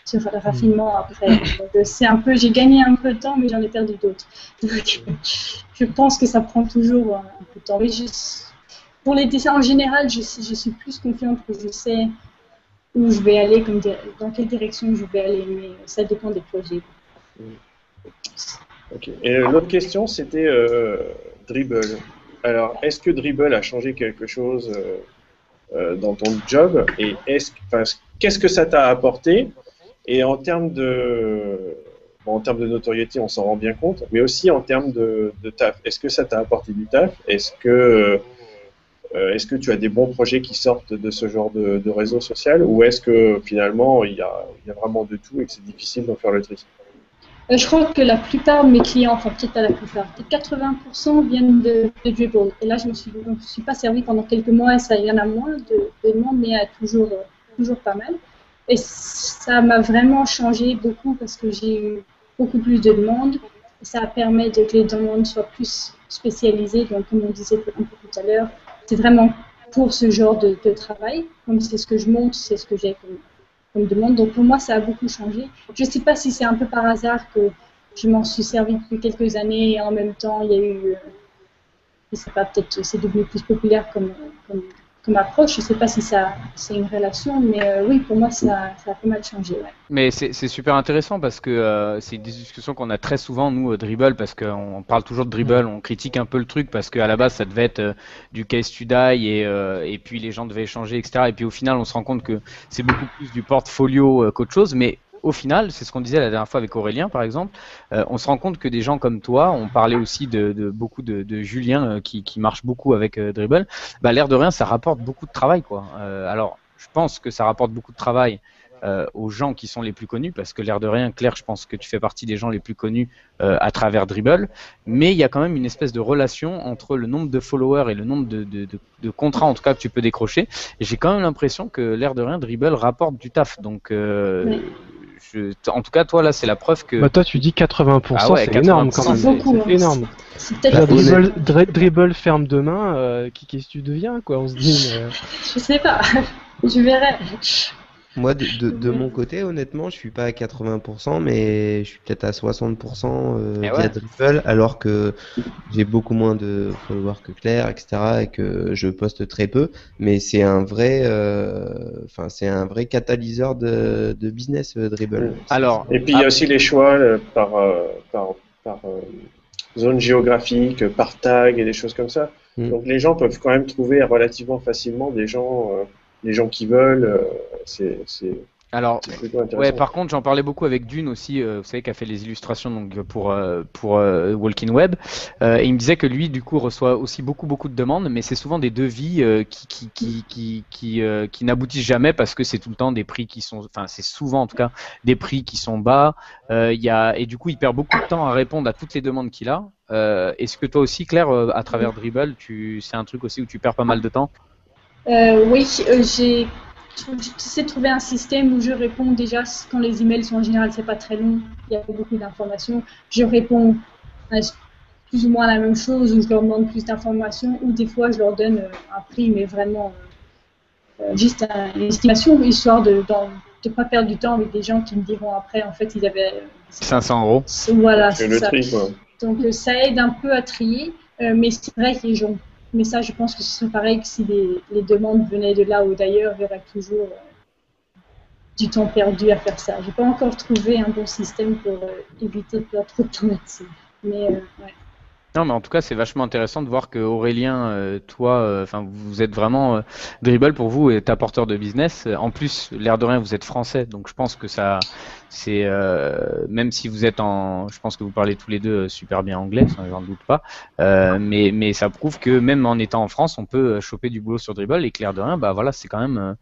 sur le raffinement après. Donc, c'est un peu, j'ai gagné un peu de temps, mais j'en ai perdu d'autres. Donc, je pense que ça prend toujours un peu de temps. Mais pour les dessins en général, je suis plus confiante que je sais où je vais aller, dans quelle direction je vais aller, mais ça dépend des projets. Ok. Et l'autre question, c'était Dribbble. Alors, est-ce que Dribbble a changé quelque chose dans ton job et qu'est-ce que ça t'a apporté? Et en termes de notoriété, on s'en rend bien compte, mais aussi en termes de taf. Est-ce que ça t'a apporté du taf? Est-ce que tu as des bons projets qui sortent de ce genre de réseau social, ou est-ce que finalement il y a vraiment de tout et que c'est difficile d'en faire le tri? Je crois que la plupart de mes clients, enfin peut-être pas la plupart, peut-être 80% viennent de Dribbble. Et là, je me suis pas servi pendant quelques mois et il y en a moins de demandes, mais il y a toujours pas mal. Et ça m'a vraiment changé beaucoup parce que j'ai eu beaucoup plus de demandes. Ça permet que les demandes soient plus spécialisées. Donc, comme on disait un peu tout à l'heure, c'est vraiment pour ce genre de travail. Comme c'est ce que je montre, c'est ce que j'ai comme demande. Donc pour moi, ça a beaucoup changé. Je ne sais pas si c'est un peu par hasard que je m'en suis servi depuis quelques années et en même temps, il y a eu, je sais pas, peut-être c'est devenu plus populaire comme approche. Je ne sais pas si c'est une relation, mais oui, pour moi, ça a pas mal changé. Ouais. Mais c'est super intéressant parce que c'est des discussions qu'on a très souvent, nous, Dribble, parce qu'on parle toujours de Dribble, on critique un peu le truc parce qu'à la base, ça devait être du case study et puis les gens devaient échanger, etc. Et puis au final, on se rend compte que c'est beaucoup plus du portfolio qu'autre chose, mais au final, c'est ce qu'on disait la dernière fois avec Aurélien, par exemple, on se rend compte que des gens comme toi, on parlait aussi de beaucoup de Julien qui marche beaucoup avec Dribble, bah, l'air de rien, ça rapporte beaucoup de travail, quoi. Alors, je pense que ça rapporte beaucoup de travail aux gens qui sont les plus connus, parce que l'air de rien, Claire, je pense que tu fais partie des gens les plus connus à travers Dribble, mais il y a quand même une espèce de relation entre le nombre de followers et le nombre de contrats, en tout cas, que tu peux décrocher, et j'ai quand même l'impression que l'air de rien, Dribble rapporte du taf, donc Oui. en tout cas, toi, là, c'est la preuve que... Bah toi, tu dis 80%, Ah ouais, c'est énorme quand 80%, même. C'est beaucoup. C'est énorme. C'est peut-être Dribble ferme demain, qui qu'est-ce que tu deviens, quoi, on se dit. Je sais pas. Je verrai. Moi, de mon côté, honnêtement, je suis pas à 80%, mais je suis peut-être à 60% Eh via ouais. Dribble, alors que j'ai beaucoup moins de followers que Claire, etc., et que je poste très peu. Mais c'est un vrai, c'est un vrai catalyseur de business, Dribble. Alors, Et puis il y a aussi les choix par zone géographique, par tag et des choses comme ça. Mm. Donc les gens peuvent quand même trouver relativement facilement des gens qui veulent. C'est alors, plutôt intéressant. ouais, par contre, j'en parlais beaucoup avec Dune aussi, vous savez, qui a fait les illustrations donc pour Walking Web, et il me disait que lui, du coup, reçoit aussi beaucoup de demandes, mais c'est souvent des devis qui n'aboutissent jamais parce que c'est tout le temps des prix qui sont, enfin, c'est souvent en tout cas des prix qui sont bas. Et du coup, il perd beaucoup de temps à répondre à toutes les demandes qu'il a. Est-ce que toi aussi, Claire, à travers Dribble, c'est un truc aussi où tu perds pas mal de temps? Oui, j'essaie de trouver un système où je réponds déjà quand les emails sont en général, c'est pas très long, il y a pas beaucoup d'informations. Je réponds plus ou moins la même chose ou je leur demande plus d'informations ou des fois je leur donne un prix, mais vraiment juste une estimation histoire de pas perdre du temps avec des gens qui me diront après en fait ils avaient 500 €. Voilà, C'est c'est le ça. tri, quoi. Donc ça aide un peu à trier, mais c'est vrai que les gens. Mais ça, je pense que ce serait pareil que si les demandes venaient de là ou d'ailleurs, il y aurait toujours du temps perdu à faire ça. J'ai pas encore trouvé un bon système pour éviter de perdre trop de temps là-dessus. Mais ouais. Non, mais en tout cas, c'est vachement intéressant de voir que Aurélien, toi, enfin, vous êtes vraiment Dribble pour vous est apporteur de business. En plus, l'air de rien, vous êtes français, donc je pense que ça, c'est même si vous êtes je pense que vous parlez tous les deux super bien anglais, enfin, j'en doute pas. Mais ça prouve que même en étant en France, on peut choper du boulot sur Dribble et que l'air de rien, bah voilà, c'est quand même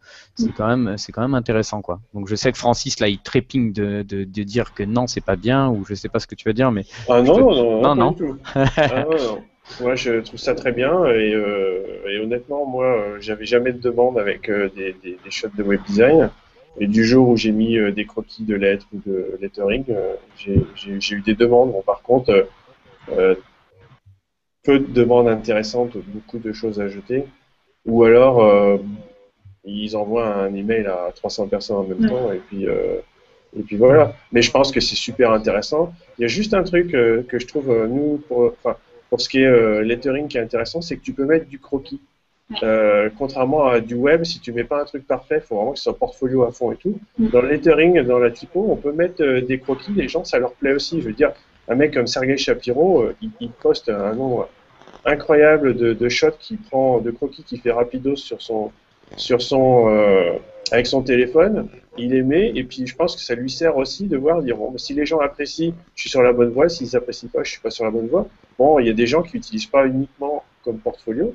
intéressant, quoi. Donc je sais que Francis là, il trépigne de dire que non, c'est pas bien, ou je sais pas ce que tu vas dire, mais Ah non, Non. pas du tout. Ah non. Moi, je trouve ça très bien et honnêtement, moi, j'avais jamais de demande avec des shots de web design. Et du jour où j'ai mis des croquis de lettres ou de lettering, j'ai eu des demandes. Bon, par contre, peu de demandes intéressantes, beaucoup de choses à jeter. Ou alors, ils envoient un email à 300 personnes en même temps et puis voilà. Mais je pense que c'est super intéressant. Il y a juste un truc que je trouve, nous, pour ce qui est lettering qui est intéressant, c'est que tu peux mettre du croquis. Contrairement à du web, si tu mets pas un truc parfait, il faut vraiment que ce soit portfolio à fond et tout. Dans le lettering, dans la typo, on peut mettre des croquis, les gens, ça leur plaît aussi. Je veux dire, un mec comme Sergei Shapiro, il poste un nombre incroyable de shots de croquis qu'il fait rapidos avec son téléphone. Il les met et puis je pense que ça lui sert aussi de voir, bon, si les gens apprécient, je suis sur la bonne voie, s'ils apprécient pas, je suis pas sur la bonne voie. Bon, il y a des gens qui n'utilisent pas uniquement comme portfolio.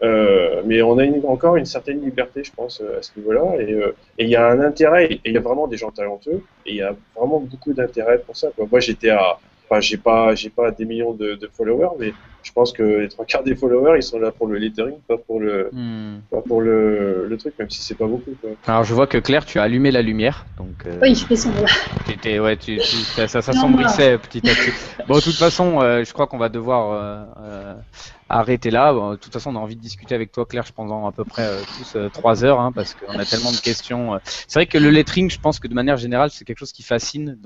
Mais on a encore une certaine liberté, je pense, à ce niveau-là. Et il y a un intérêt, et il y a vraiment des gens talentueux, et il y a vraiment beaucoup d'intérêt pour ça, quoi. Moi, j'ai pas des millions de followers, mais je pense que les 3/4 des followers, ils sont là pour le lettering, pas pour le truc, même si c'est pas beaucoup, quoi. Alors je vois que Claire, tu as allumé la lumière, donc Oui, je fais ça. ça s'assombrissait petit à petit. Bon, de toute façon, je crois qu'on va devoir arrêter là. Bon, de toute façon, on a envie de discuter avec toi, Claire, pendant à peu près tous 3 heures, hein, parce qu'on a tellement de questions. C'est vrai que le lettering, je pense que de manière générale, c'est quelque chose qui fascine.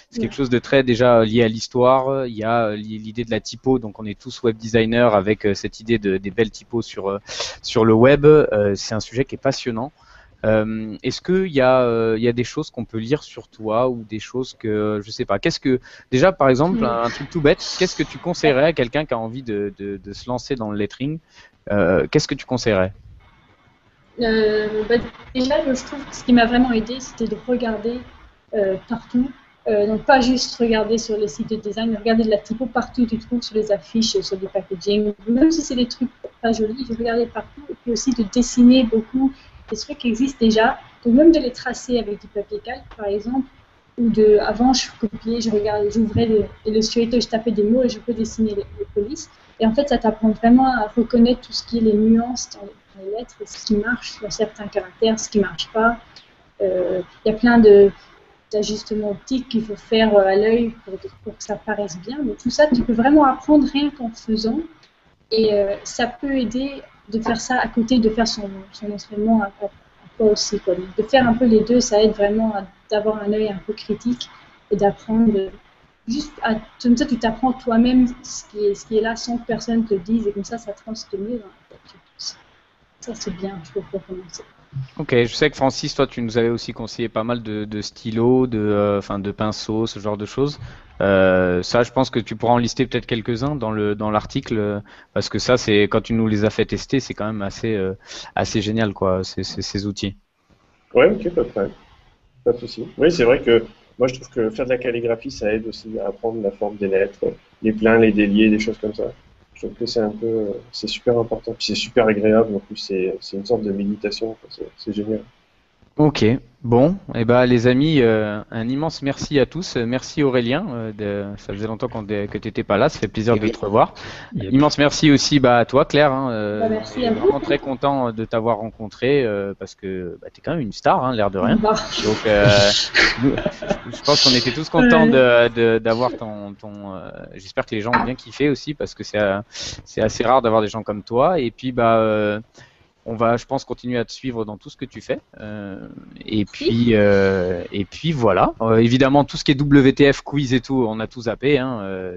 C'est quelque chose de très déjà lié à l'histoire. Il y a l'idée de la typo, donc on est tous web designers avec cette idée des belles typos sur le web. C'est un sujet qui est passionnant. Est-ce qu'il y a des choses qu'on peut lire sur toi ou des choses que je sais pas. Déjà par exemple un truc tout bête, qu'est-ce que tu conseillerais à quelqu'un qui a envie de se lancer dans le lettering? Qu'est-ce que tu conseillerais? Déjà, je trouve que ce qui m'a vraiment aidé, c'était de regarder partout. Donc pas juste regarder sur les sites de design, mais regarder de la typo partout, tu trouves sur les affiches, sur du packaging, même si c'est des trucs pas jolis, je regardais partout, et puis aussi de dessiner beaucoup des trucs qui existent déjà, donc même de les tracer avec du papier calque par exemple, ou avant je copiais, j'ouvrais Illustrator, je tapais des mots et je peux dessiner les polices, et en fait ça t'apprend vraiment à reconnaître tout ce qui est les nuances dans les lettres, ce qui marche dans certains caractères, ce qui marche pas. Il y a plein d'ajustements optiques qu'il faut faire à l'œil pour que ça paraisse bien, mais tout ça tu peux vraiment apprendre rien qu'en faisant, et ça peut aider de faire ça à côté de faire son entraînement à quoi aussi, quoi. Donc, de faire un peu les deux, ça aide vraiment d'avoir un œil un peu critique et d'apprendre comme ça tu t'apprends toi-même ce qui est là sans que personne te le dise, et comme ça te rend mieux. Ça c'est bien, je trouve, pour commencer. Ok, je sais que Francis, toi, tu nous avais aussi conseillé pas mal de stylos, de pinceaux, ce genre de choses. Ça, je pense que tu pourras en lister peut-être quelques-uns dans l'article, parce que ça, c'est quand tu nous les as fait tester, c'est quand même assez génial, quoi, ces outils. Ouais, ok, pas de problème, pas de souci. Oui, c'est vrai que moi, je trouve que faire de la calligraphie, ça aide aussi à apprendre la forme des lettres, les pleins, les déliés, des choses comme ça. Je trouve que c'est super important, puis c'est super agréable. En plus, c'est une sorte de méditation, c'est génial. Ok, bon, et ben les amis, un immense merci à tous. Merci Aurélien, ça faisait longtemps que tu n'étais pas là, ça fait plaisir de te revoir. Immense merci aussi à toi Claire, merci à vous. Vraiment très content de t'avoir rencontré, parce que tu es quand même une star, l'air de rien. Donc je pense qu'on était tous contents d'avoir j'espère que les gens ont bien kiffé aussi, parce que c'est assez rare d'avoir des gens comme toi. Et puis on va, je pense, continuer à te suivre dans tout ce que tu fais. Et puis voilà. Évidemment, tout ce qui est WTF, quiz et tout, on a tout zappé,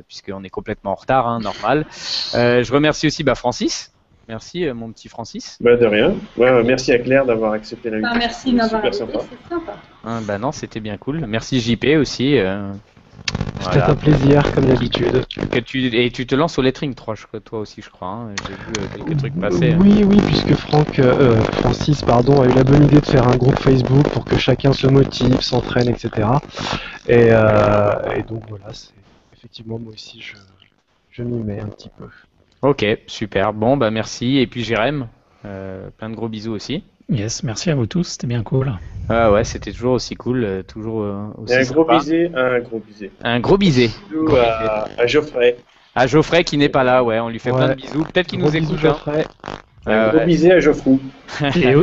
puisqu'on est complètement en retard, normal. Je remercie aussi Francis. Merci, mon petit Francis. De rien. Ouais, merci à Claire d'avoir accepté l'invitation. Merci de m'avoir invité, c'est sympa. Non, c'était bien cool. Merci JP aussi. C'était un plaisir, comme d'habitude. Et tu te lances au lettering 3, toi aussi, je crois. J'ai vu quelques trucs passer. Oui, puisque Francis a eu la bonne idée de faire un groupe Facebook pour que chacun se motive, s'entraîne, etc. Et donc voilà, effectivement, moi aussi, je m'y mets un petit peu. Ok, super. Bon, merci. Et puis Jérém, plein de gros bisous aussi. Yes, merci à vous tous, c'était bien cool. Ah ouais, c'était toujours aussi cool, toujours aussi un sympa. Un gros bisé. Bisous à Geoffrey. À Geoffrey qui n'est pas là, on lui fait plein de bisous. Peut-être qu'il nous écoute. Geoffrey. Un gros bisé à Geoffrey.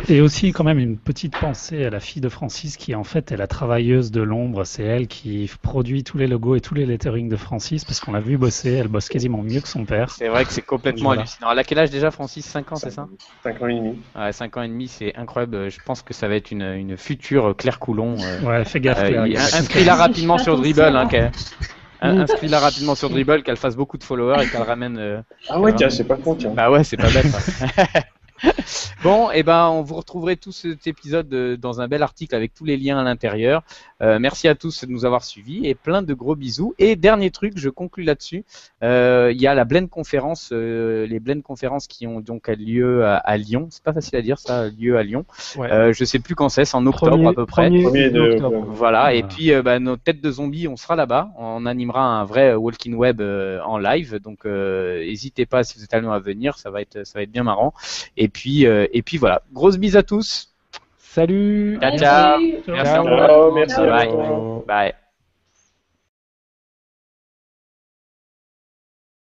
Et aussi quand même une petite pensée à la fille de Francis qui en fait est la travailleuse de l'ombre. C'est elle qui produit tous les logos et tous les letterings de Francis, parce qu'on l'a vu bosser, elle bosse quasiment mieux que son père. C'est vrai que c'est complètement hallucinant. Elle a quel âge déjà, Francis? 5 ans, c'est ça? 5 ans et demi. Ouais, 5 ans et demi, c'est incroyable. Je pense que ça va être une future Claire Coulon. Ouais, fais gaffe. Inscris-la rapidement sur Dribbble. Inscris-la rapidement sur Dribbble, qu'elle fasse beaucoup de followers et qu'elle ramène. Ah ouais, tiens, c'est pas con, tiens. Bah ouais, c'est pas bête. Bon, on vous retrouverez tout cet épisode dans un bel article avec tous les liens à l'intérieur. Merci à tous de nous avoir suivis et plein de gros bisous. Et dernier truc, je conclus là-dessus. Il y a la Blend Conférence, les Blend Conférences qui ont donc lieu à Lyon. C'est pas facile à dire ça, lieu à Lyon. Ouais. Je sais plus quand c'est en octobre à peu près. 1er octobre. Voilà. Et puis nos têtes de zombies, on sera là-bas. On animera un vrai Walking Web en live. Donc n'hésitez pas si vous êtes à Lyon à venir, ça va être bien marrant. Et puis voilà. Grosse bise à tous. Salut. Ciao. Merci. Merci. Ciao, merci. Bye. Bye.